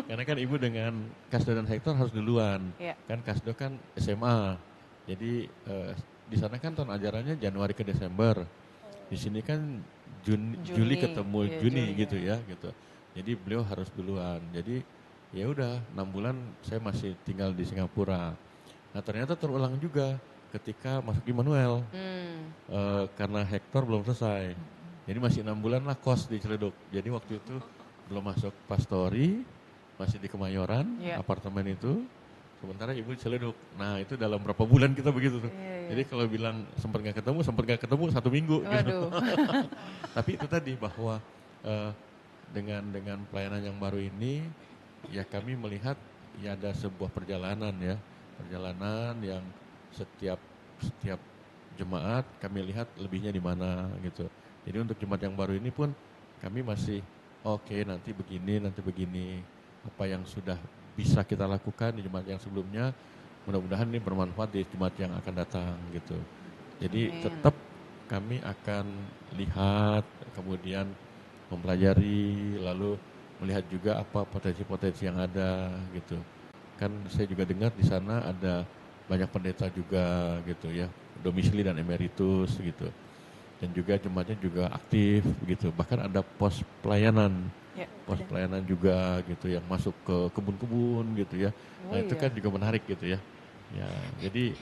Karena kan ibu dengan Kasdo dan Hektor harus duluan. Iya. Kan Kasdo kan SMA. Jadi di sana kan tahun ajarannya Januari ke Desember. Di sini kan Juli ketemu Iya, Juni Juli, gitu ya gitu. Jadi beliau harus duluan. Jadi ya udah 6 bulan saya masih tinggal di Singapura. Nah ternyata terulang juga ketika masuk Immanuel. Karena Hektor belum selesai. Jadi masih 6 bulan lah kos di Ciledug. Jadi waktu itu belum masuk pastori, masih di Kemayoran, Iya. apartemen itu. Sementara ibu di Ciledug. Nah itu dalam berapa bulan kita begitu tuh. Iya. Jadi kalau bilang sempat nggak ketemu 1 minggu. Gitu. Waduh. Tapi itu tadi bahwa dengan pelayanan yang baru ini, ya kami melihat ya ada sebuah perjalanan ya. Perjalanan yang setiap jemaat kami lihat lebihnya di mana gitu. Jadi untuk jemaat yang baru ini pun kami masih oke, nanti begini, apa yang sudah bisa kita lakukan di jemaat yang sebelumnya, mudah-mudahan ini bermanfaat di jemaat yang akan datang gitu. Jadi Amin. tetap kami akan lihat, kemudian mempelajari, lalu melihat juga apa potensi-potensi yang ada gitu. Kan saya juga dengar di sana ada banyak pendeta juga gitu ya, domisili dan emeritus gitu. dan juga jemaatnya juga aktif gitu. Bahkan ada pos pelayanan, Ya, pos pelayanan juga gitu yang masuk ke kebun-kebun gitu ya. Nah itu kan juga menarik gitu ya. Ya jadi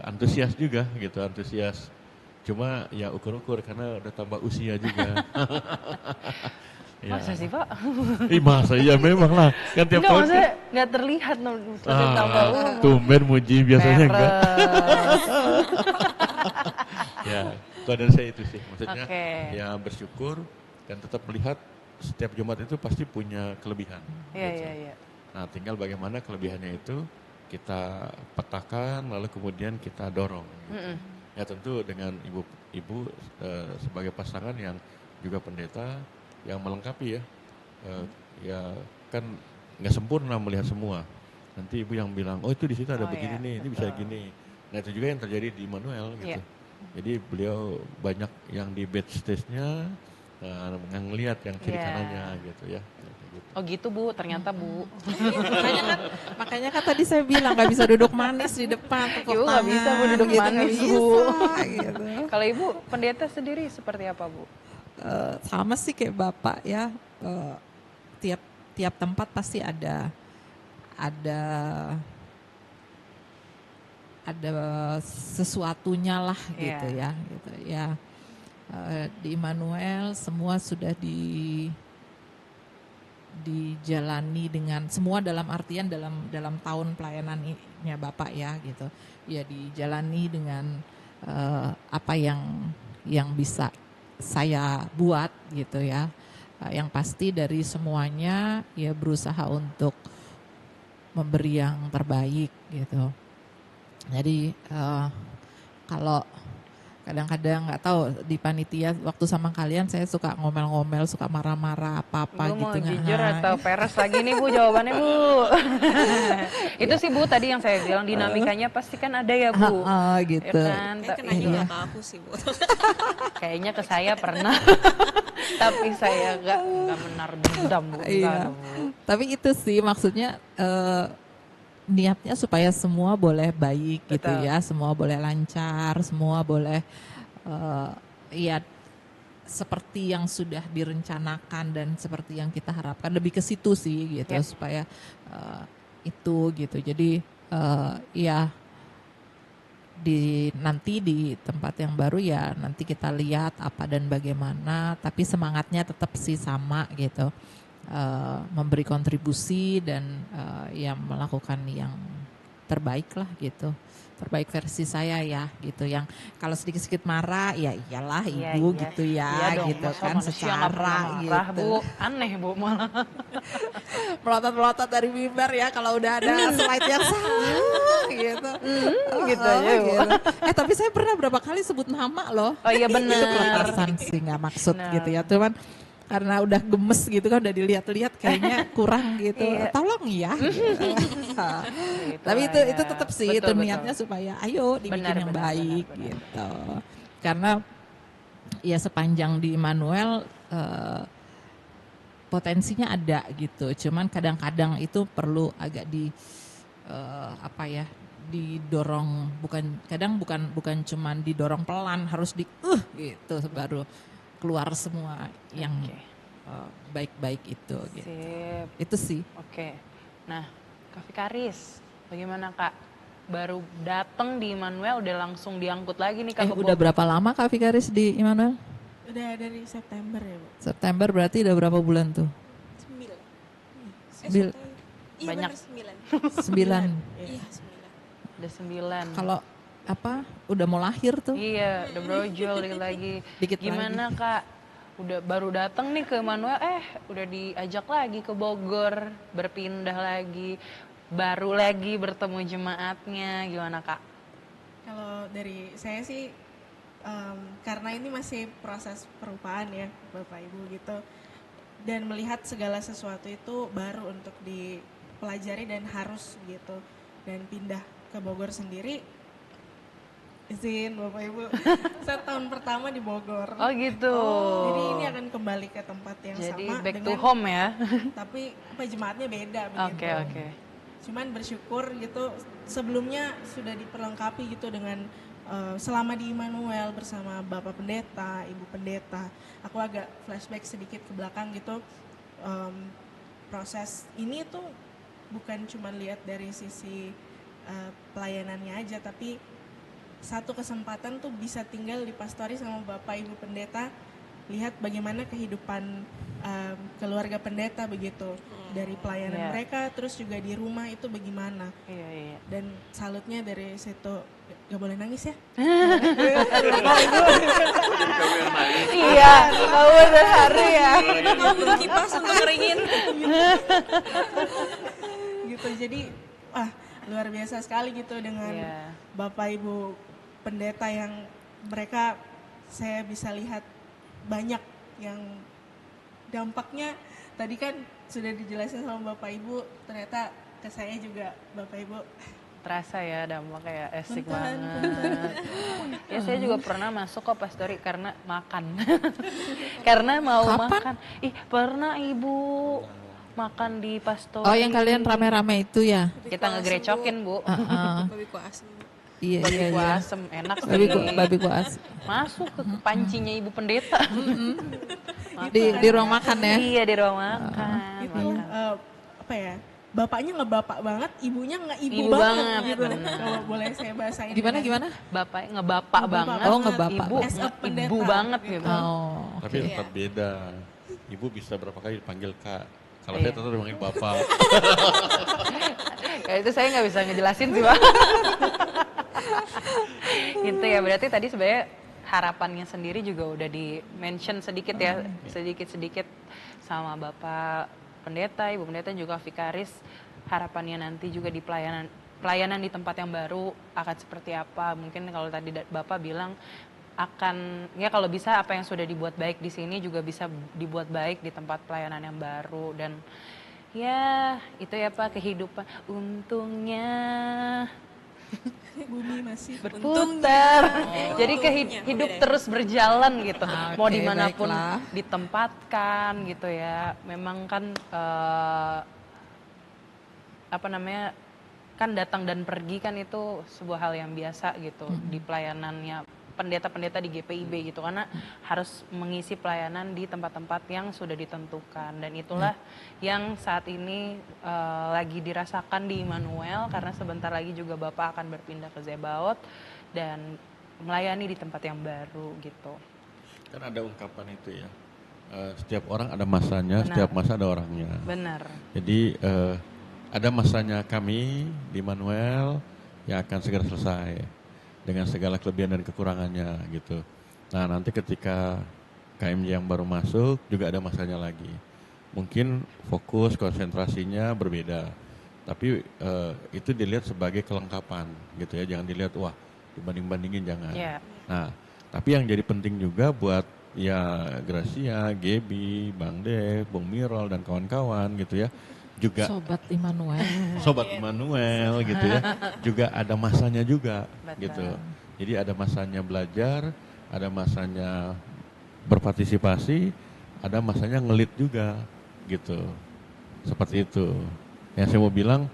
antusias juga gitu, antusias. Cuma ya ukur-ukur karena udah tambah usia juga. Ya. Masa sih Pak? Masa ya memang lah kan tiap Enggak, tahun maksudnya nggak terlihat maksudnya tambah umur. tumben muji biasanya enggak. Peres. Ya, kalau dari saya itu sih maksudnya Oke. ya bersyukur dan tetap melihat setiap Jumat itu pasti punya kelebihan. Iya, gitu. iya, iya. Nah, tinggal bagaimana kelebihannya itu kita petakan lalu kemudian kita dorong. Gitu. Ya tentu dengan ibu sebagai pasangan yang juga pendeta yang melengkapi ya. Ya kan nggak sempurna melihat semua. Nanti ibu yang bilang, oh itu di situ ada begini nih, ini bisa gini. Nah itu juga yang terjadi di Immanuel gitu. Iya. Jadi beliau banyak yang di backstage-nya, ngelihat yang kiri Iya. kanannya gitu ya. Gitu. Oh gitu Bu, ternyata Bu. Makanya kan tadi saya bilang nggak bisa duduk manis di depan, tepuk Ibu nggak bisa, Bu, tangan, duduk gitu, manis, nggak Bu. bisa, gitu. Kalau Ibu pendeta sendiri seperti apa Bu? Sama sih kayak Bapak ya, tiap tempat pasti ada sesuatunya lah gitu Iya. ya, gitu ya. Di Immanuel semua sudah dijalani dengan semua dalam artian dalam tahun pelayanannya Bapak ya gitu, ya dijalani dengan apa yang bisa saya buat gitu ya. Yang pasti dari semuanya ya berusaha untuk memberi yang terbaik gitu. Jadi kalau kadang-kadang nggak tahu di panitia waktu sama kalian saya suka ngomel-ngomel, suka marah-marah apa-apa Bu gitu mau nggak? jujur atau peres lagi nih Bu jawabannya Bu? Itu sih Bu tadi yang saya bilang dinamikanya pasti kan ada ya Bu. Gitu. Ya kan? Kayak kena juga ke aku sih, Bu. Kayaknya ke saya pernah. Tapi saya nggak benar dendam Bu. Iya. Enggak, Bu. Tapi itu sih maksudnya niatnya supaya semua boleh baik gitu Betul. ya, semua boleh lancar, semua boleh ya seperti yang sudah direncanakan dan seperti yang kita harapkan, lebih ke situ sih gitu Ya. supaya itu gitu. Jadi ya nanti di tempat yang baru ya nanti kita lihat apa dan bagaimana, tapi semangatnya tetap sih sama gitu. Memberi kontribusi dan ya melakukan yang terbaik lah gitu, terbaik versi saya ya gitu, yang kalau sedikit-sedikit marah ya iyalah Iya, ibu iya. gitu ya Iya dong, gitu masa kan manusia nggak pernah secara marah, gitu, Bu. Aneh Bu malah. melotot-melotot dari mimbar ya kalau udah ada slide yang salah gitu. Gitu aja, Bu. gitu. Tapi saya pernah berapa kali sebut nama loh. Oh iya Itu benar. peletasan sih nggak maksud Benar. gitu ya, cuman karena udah gemes gitu kan, udah dilihat-lihat kayaknya kurang gitu. Iya. Tolong ya. Gitu. Tapi itu ya. tetap sih Betul, itu betul. niatnya supaya ayo dibikin Benar, yang benar, baik benar, benar. gitu. Karena ya sepanjang di Immanuel potensinya ada gitu. Cuman kadang-kadang itu perlu agak apa ya, didorong, bukan cuman didorong pelan, harus gitu baru keluar semua yang Oke. baik-baik itu gitu. Sip. Itu sih. Oke. Nah, Kak Vikaris, bagaimana Kak? Baru datang di Immanuel udah langsung diangkut lagi nih Kak ke Udah Bogor. berapa lama Kak Vikaris di Immanuel? Udah dari September ya, Bu. September berarti udah berapa bulan tuh? 9. Iya Banyak. benar 9. 9. Iya 9. Udah 9. Kalau apa udah mau lahir tuh? Iya, udah brojol dikit lagi. Dikit Gimana Kak? Udah baru datang nih ke Immanuel, udah diajak lagi ke Bogor, berpindah lagi, baru lagi bertemu jemaatnya, gimana Kak? Kalau dari saya sih karena ini masih proses perupaan ya Bapak Ibu gitu, dan melihat segala sesuatu itu baru untuk dipelajari dan harus gitu, dan pindah ke Bogor sendiri, izin Bapak Ibu, saya tahun pertama di Bogor. Oh gitu. Jadi ini akan kembali ke tempat yang Jadi sama back to dengan, home ya? tapi jemaatnya beda begitu. Oke. Cuman bersyukur gitu, sebelumnya sudah diperlengkapi gitu dengan selama di Immanuel bersama Bapak Pendeta, Ibu Pendeta, aku agak flashback sedikit ke belakang gitu. Proses ini tuh bukan cuma lihat dari sisi pelayanannya aja, tapi satu kesempatan tuh bisa tinggal di pastori sama Bapak Ibu Pendeta, lihat bagaimana kehidupan keluarga pendeta begitu, dari pelayanan mereka, terus juga di rumah itu bagaimana. Dan salutnya dari situ. Gak boleh nangis ya. Iya, kamu sehari ya. Kamu kipas untuk keringin. Gitu, jadi luar biasa sekali gitu dengan Bapak Ibu Pendeta yang mereka, saya bisa lihat banyak yang dampaknya tadi kan sudah dijelasin sama Bapak Ibu, ternyata ke saya juga Bapak Ibu Terasa ya dampak kayak asik banget. Ya saya juga pernah masuk ke pastori karena makan. Karena mau makan. Pernah Ibu makan di pastori. Oh, yang kalian rame-rame itu ya? Kita ngegerecokin, Bu. Babi kuah asem. Iya, Babi iya, kuah iya. asem, enak Babi kuah asem. Masuk ke pancinya Ibu Pendeta. Di ruang makan ya? Iya, di ruang makan. itu apa ya? Bapaknya ngebapak banget, ibunya Ibu banget banget, gitu. bener. Kalau boleh saya bahasain. Gimana? Bapak ngebapak banget. Oh, ngebapak. Ibu As a pendeta, ibu banget gitu. gitu. Oh, Tapi tetap beda. Ibu bisa berapa kali dipanggil Kak. Kalau saya tetap dipanggil Bapak. Ya itu saya nggak bisa ngejelasin sih, Pak. Gitu ya, berarti tadi sebenarnya harapannya sendiri juga udah di-mention sedikit ya, sedikit-sedikit sama Bapak Pendeta, Ibu Pendeta juga Vikaris, harapannya nanti juga di pelayanan di tempat yang baru akan seperti apa. Mungkin kalau tadi Bapak bilang akan, ya kalau bisa apa yang sudah dibuat baik di sini juga bisa dibuat baik di tempat pelayanan yang baru. Dan ya itu ya Pak, kehidupan untungnya Bumi masih berputar. Jadi hidup terus berjalan gitu. Mau Oke, dimanapun baiklah. ditempatkan gitu ya. Memang kan kan datang dan pergi kan itu sebuah hal yang biasa gitu di pelayanannya pendeta-pendeta di GPIB gitu, karena harus mengisi pelayanan di tempat-tempat yang sudah ditentukan, dan itulah yang saat ini lagi dirasakan di Immanuel, karena sebentar lagi juga Bapak akan berpindah ke Zebaot dan melayani di tempat yang baru gitu. Kan ada ungkapan itu ya, setiap orang ada masanya, Benar. setiap masa ada orangnya. Benar. Jadi ada masanya kami di Immanuel yang akan segera selesai dengan segala kelebihan dan kekurangannya gitu. Nah nanti ketika KMJ yang baru masuk juga ada masanya lagi. Mungkin fokus konsentrasinya berbeda, tapi itu dilihat sebagai kelengkapan gitu ya. Jangan dilihat wah dibanding-bandingin, jangan. Yeah. Nah tapi yang jadi penting juga buat ya Gracia, Gebi, Bang Dev, Bung Mirol dan kawan-kawan gitu ya. Juga Sobat Immanuel. Sobat Immanuel gitu ya, juga ada masanya juga. Betul. Gitu. Jadi ada masanya belajar, ada masanya berpartisipasi, ada masanya ngelit juga gitu. Seperti itu. Yang saya mau bilang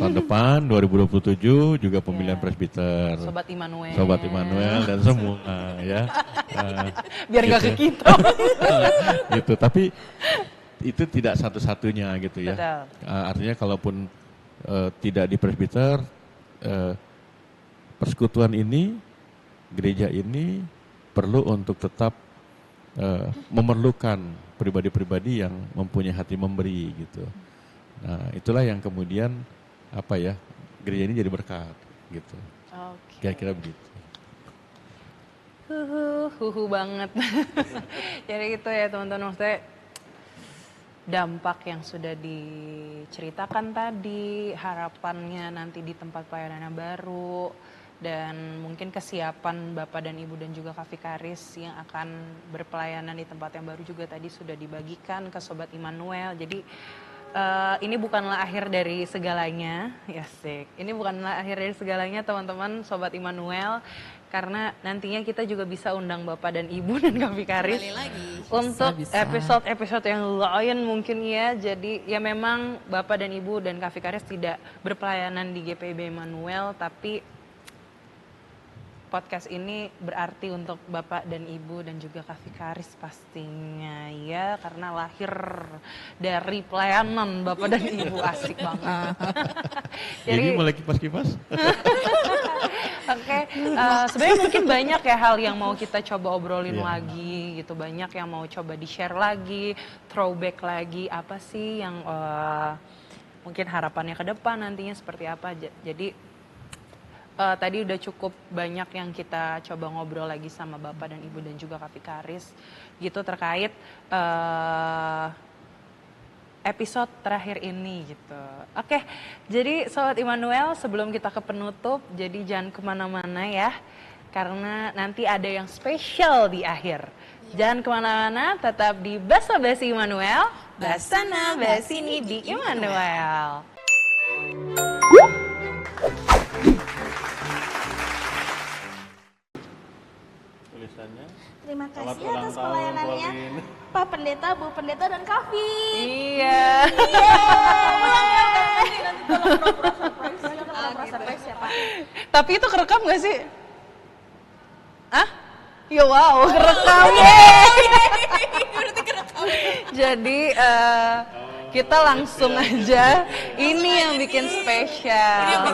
tahun depan 2027 juga pemilihan presbiter. Sobat Immanuel. Sobat Immanuel dan semua ya. Biar nggak gitu. ke kita. Gitu. Tapi itu tidak satu-satunya gitu ya. Betul. Artinya kalaupun tidak di presbiter, persekutuan ini, gereja ini perlu untuk tetap memerlukan pribadi-pribadi yang mempunyai hati memberi gitu. Nah itulah yang kemudian gereja ini jadi berkat gitu. Oke. Kira-kira begitu. Huhu banget. Jadi itu ya teman-teman, maksudnya dampak yang sudah diceritakan tadi, harapannya nanti di tempat pelayanan yang baru, dan mungkin kesiapan Bapak dan Ibu dan juga Kak Vikaris yang akan berpelayanan di tempat yang baru juga tadi sudah dibagikan ke Sobat Immanuel. Jadi ini bukanlah akhir dari segalanya, ya sih. Ini bukanlah akhir dari segalanya teman-teman Sobat Immanuel, karena nantinya kita juga bisa undang Bapak dan Ibu dan Kak Vikaris Kembali lagi. untuk Bisa. episode-episode yang lain mungkin ya. Jadi ya memang Bapak dan Ibu dan Kak Vikaris tidak berpelayanan di GPIB Immanuel, tapi podcast ini berarti untuk Bapak dan Ibu dan juga Kak Fikaris pastinya ya, karena lahir dari pelayanan Bapak dan Ibu. Asik banget. Jadi mulai kipas-kipas. Oke, sebenarnya mungkin banyak ya hal yang mau kita coba obrolin lagi gitu, banyak yang mau coba di-share lagi, throwback lagi, apa sih yang mungkin harapannya ke depan nantinya seperti apa. Jadi tadi udah cukup banyak yang kita coba ngobrol lagi sama Bapak dan Ibu dan juga Kak Fikaris gitu terkait episode terakhir ini gitu. Oke, jadi Sobat Immanuel, sebelum kita ke penutup, jadi jangan kemana-mana ya, karena nanti ada yang spesial di akhir. Jangan kemana-mana, tetap di Basa Basi Immanuel, Basana Basini di Immanuel. Tulisannya. Terima kasih atas pelayanannya Pak Pendeta, Bu Pendeta, dan Kavi. Iya. Tapi itu kerekam gak sih? Hah? Ya wow, kerekam. Jadi kita langsung aja. Ini yang bikin spesial.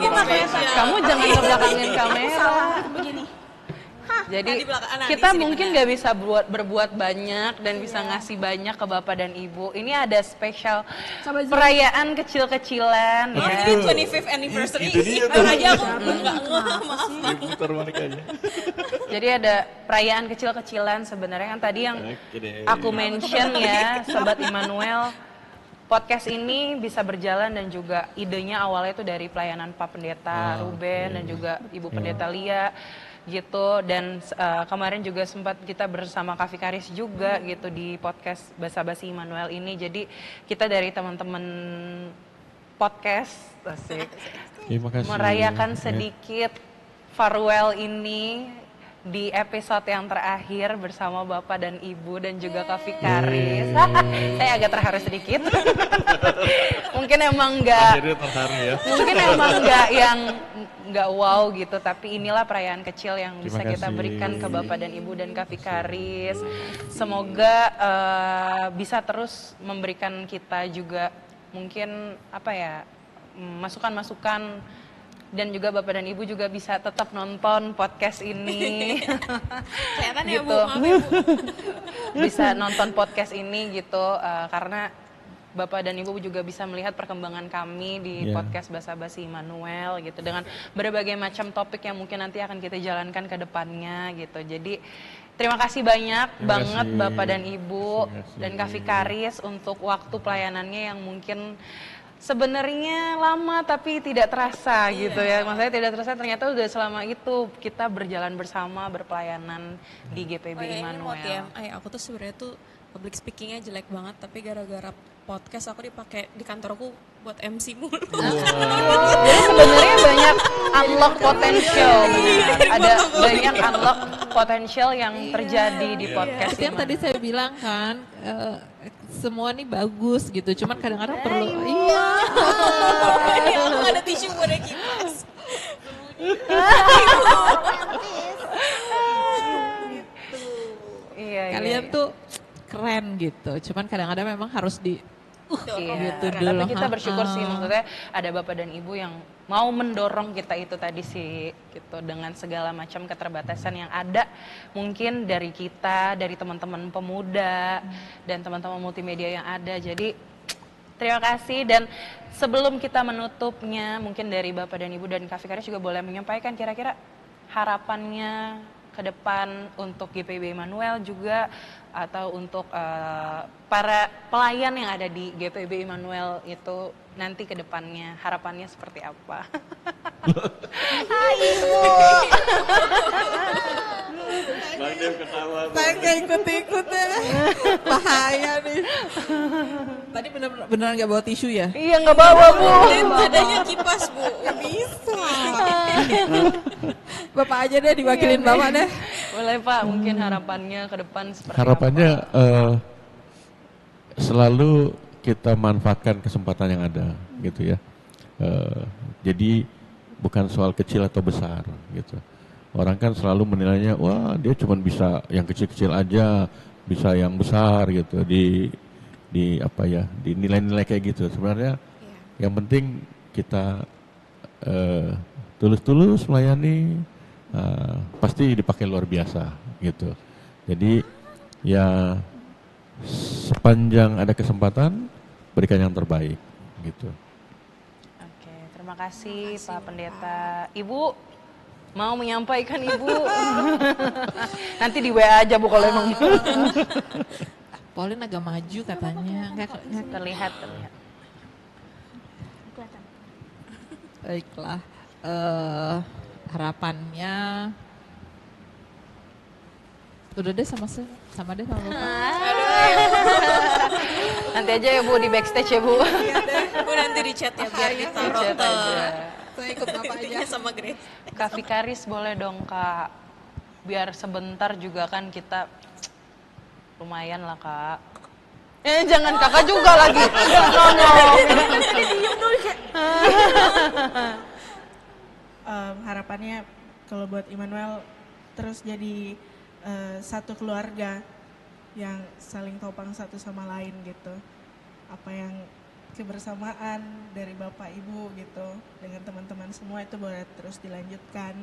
Kamu jangan ngebelakangin kamera. Jadi kita mungkin nggak bisa berbuat banyak dan bisa ngasih banyak ke Bapak dan Ibu. Ini ada spesial perayaan kecil-kecilan. Oh, ya. ini 25th anniversary. Aja aku nggak maaf. Putar balik aja. Jadi ada perayaan kecil-kecilan sebenarnya kan tadi yang aku mention ya, Sobat Immanuel. Podcast ini bisa berjalan dan juga idenya awalnya itu dari pelayanan Pak Pendeta Ruben dan juga Ibu Pendeta Lia gitu, dan kemarin juga sempat kita bersama Kak Fikaris juga gitu di podcast Basa Basi Immanuel ini. Jadi kita dari teman-teman podcast asik Terima kasih. merayakan sedikit farewell ini di episode yang terakhir bersama Bapak dan Ibu dan juga Kak Fikaris. Saya agak terharu sedikit. Mungkin emang nggak, mungkin emang nggak yang nggak wow gitu, tapi inilah perayaan kecil yang bisa kita berikan ke Bapak dan Ibu dan Kak Fikaris. Semoga bisa terus memberikan kita juga mungkin apa ya, masukan-masukan, dan juga Bapak dan Ibu juga bisa tetap nonton podcast ini. Kelihatan ya, gitu. Bu, maaf ya, Bu. Bisa nonton podcast ini gitu, karena Bapak dan Ibu juga bisa melihat perkembangan kami di podcast Basa Basi Immanuel gitu, dengan berbagai macam topik yang mungkin nanti akan kita jalankan ke depannya gitu. Jadi terima kasih banyak banget Bapak dan Ibu dan Kak Fikaris untuk waktu pelayanannya yang mungkin sebenarnya lama tapi tidak terasa gitu ya. Maksudnya tidak terasa, ternyata udah selama itu kita berjalan bersama berpelayanan di GPB Immanuel. Aku tuh sebenarnya tuh public speakingnya jelek banget, tapi gara-gara podcast aku dipakai di kantorku buat MC mulu. Jadi sebenarnya banyak unlock potential, ada banyak unlock potential yang terjadi di podcast. Seperti yang tadi saya bilang kan, semua nih bagus gitu, cuman kadang-kadang perlu. Iya. Aku ada tisu buat kipas. Iya. Kalian tuh keren gitu, cuman kadang-kadang memang harus di gitu Tapi dulu. kita bersyukur sih, maksudnya ada Bapak dan Ibu yang mau mendorong kita itu tadi sih gitu, dengan segala macam keterbatasan yang ada mungkin dari kita, dari teman-teman pemuda dan teman-teman multimedia yang ada. Jadi terima kasih, dan sebelum kita menutupnya mungkin dari Bapak dan Ibu dan Kak Fikaris juga boleh menyampaikan kira-kira harapannya ke depan untuk GPB Immanuel juga, atau untuk para pelayan yang ada di GPB Immanuel itu nanti ke depannya harapannya seperti apa? Hai Ibu. Saya nggak ikut-ikut ya, bahaya nih. Tadi beneran nggak bawa tisu ya? Iya, nggak bawa, Bu. Adanya kipas, Bu. Bisa. Bapak aja deh, diwakilin Bapak deh. Boleh Pak, mungkin harapannya ke depan seperti Harapannya apa? Selalu kita manfaatkan kesempatan yang ada gitu ya. Jadi bukan soal kecil atau besar gitu. orang kan selalu menilainya, wah dia cuma bisa yang kecil-kecil aja, bisa yang besar gitu di apa ya, di nilai-nilai kayak gitu. Sebenarnya yang penting kita tulus-tulus melayani, pasti dipakai luar biasa gitu. Jadi ya sepanjang ada kesempatan berikan yang terbaik gitu. Oke, terima kasih Pak Pendeta. Ibu mau menyampaikan Ibu? Nanti di WA aja Bu kalau emang. Pauline agak maju katanya. Terlihat. Baiklah. Harapannya udah deh sama deh sama Bapak. Nanti aja ya Bu di backstage ya Bu. Iya deh, Bu nanti di chat ya biar ditaruh Chat ke aja. saya ikut Bapak aja sama Grace. Kak Vikaris boleh dong Kak. Biar sebentar juga kan kita lumayan lah Kak. Jangan Kakak juga lagi. Harapannya kalau buat Immanuel terus jadi satu keluarga yang saling topang satu sama lain gitu. Apa yang kebersamaan dari Bapak Ibu gitu dengan teman-teman semua itu boleh terus dilanjutkan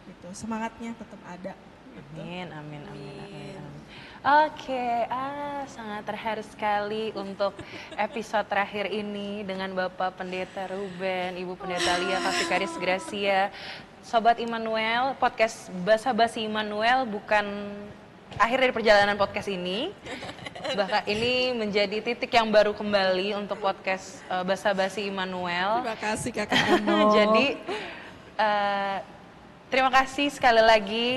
gitu. Semangatnya tetap ada. Gitu. Amin. Oke, sangat terharu sekali untuk episode terakhir ini dengan Bapak Pendeta Ruben, Ibu Pendeta Lia, Kak Vikaris Gracia. Sobat Immanuel, podcast Basa Basi Immanuel bukan akhir dari perjalanan podcast ini. Bahkan ini menjadi titik yang baru kembali untuk podcast Basa Basi Immanuel. Terima kasih Kakak Eno. Jadi terima kasih sekali lagi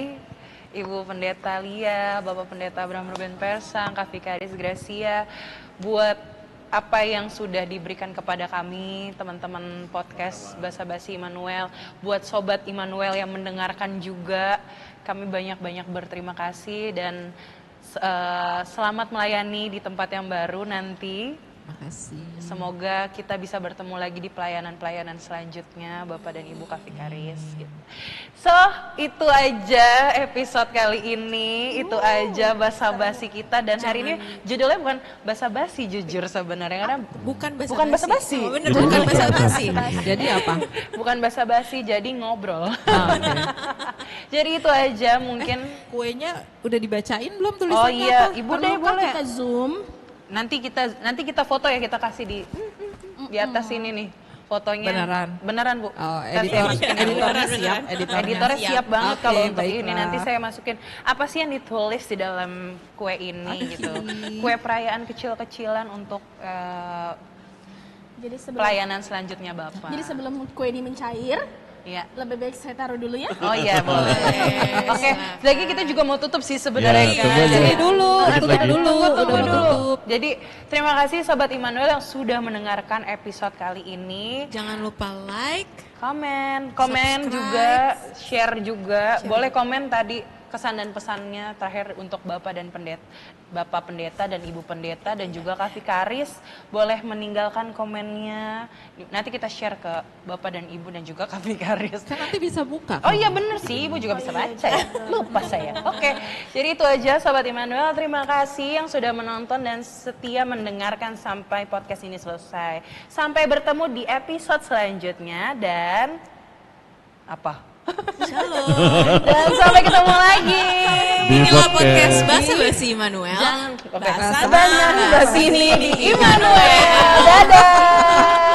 Ibu Pendeta Lia, Bapak Pendeta Abraham Ruben Persang, Kak Vikaris Gracia buat apa yang sudah diberikan kepada kami, teman-teman podcast Basa Basi Immanuel, buat Sobat Immanuel yang mendengarkan juga, kami banyak-banyak berterima kasih dan selamat melayani di tempat yang baru nanti. Makasih. Semoga kita bisa bertemu lagi di pelayanan-pelayanan selanjutnya, Bapak dan Ibu Kak Vikaris. So, itu aja episode kali ini, itu aja basa basi kita dan hari ini judulnya bukan basa basi jujur sebenarnya karena Bukan basa basa-basi. Oh, bener, bukan basa basi. Jadi apa? bukan basa basi, jadi ngobrol. Jadi itu aja mungkin. Kuenya udah dibacain belum tulisannya? Oh iya, apa? Ibu deh Perlukah boleh. kita zoom? Nanti kita foto ya, kita kasih di atas ini nih fotonya. Beneran? Bu. Oh, Saya masukin editornya dulu. siap. Editornya siap banget Oke, kalau untuk baiklah. ini. Nanti saya masukin apa sih yang ditulis di dalam kue ini gitu. Kue perayaan kecil-kecilan untuk Jadi sebelum pelayanan selanjutnya Bapak. Jadi sebelum kue ini mencair, Iya. lebih baik saya taruh dulu ya. Oh iya boleh. Oke, lagi kita juga mau tutup sih sebenarnya. Ya, tunggu aja. Jadi dulu, Dikit tutup lagi. dulu, udah mau Dulu. tutup. Jadi terima kasih Sobat Immanuel yang sudah mendengarkan episode kali ini. Jangan lupa like, Komen Subscribe. juga, share juga. Boleh komen tadi kesan dan pesannya terakhir untuk Bapak Pendeta dan Ibu Pendeta dan juga Kak Vikaris. Boleh meninggalkan komennya. Nanti kita share ke Bapak dan Ibu dan juga Kak Vikaris. Kan nanti bisa buka. Oh iya bener sih, Ibu juga bisa baca ya. Lupa saya. Oke, jadi itu aja Sobat Immanuel. Terima kasih yang sudah menonton dan setia mendengarkan sampai podcast ini selesai. Sampai bertemu di episode selanjutnya dan apa? shalom. Dan sampai ketemu lagi. Di Inilah podcast. podcast Basa Basi Immanuel. Jangan Basa Basi ini di Immanuel. Dadah.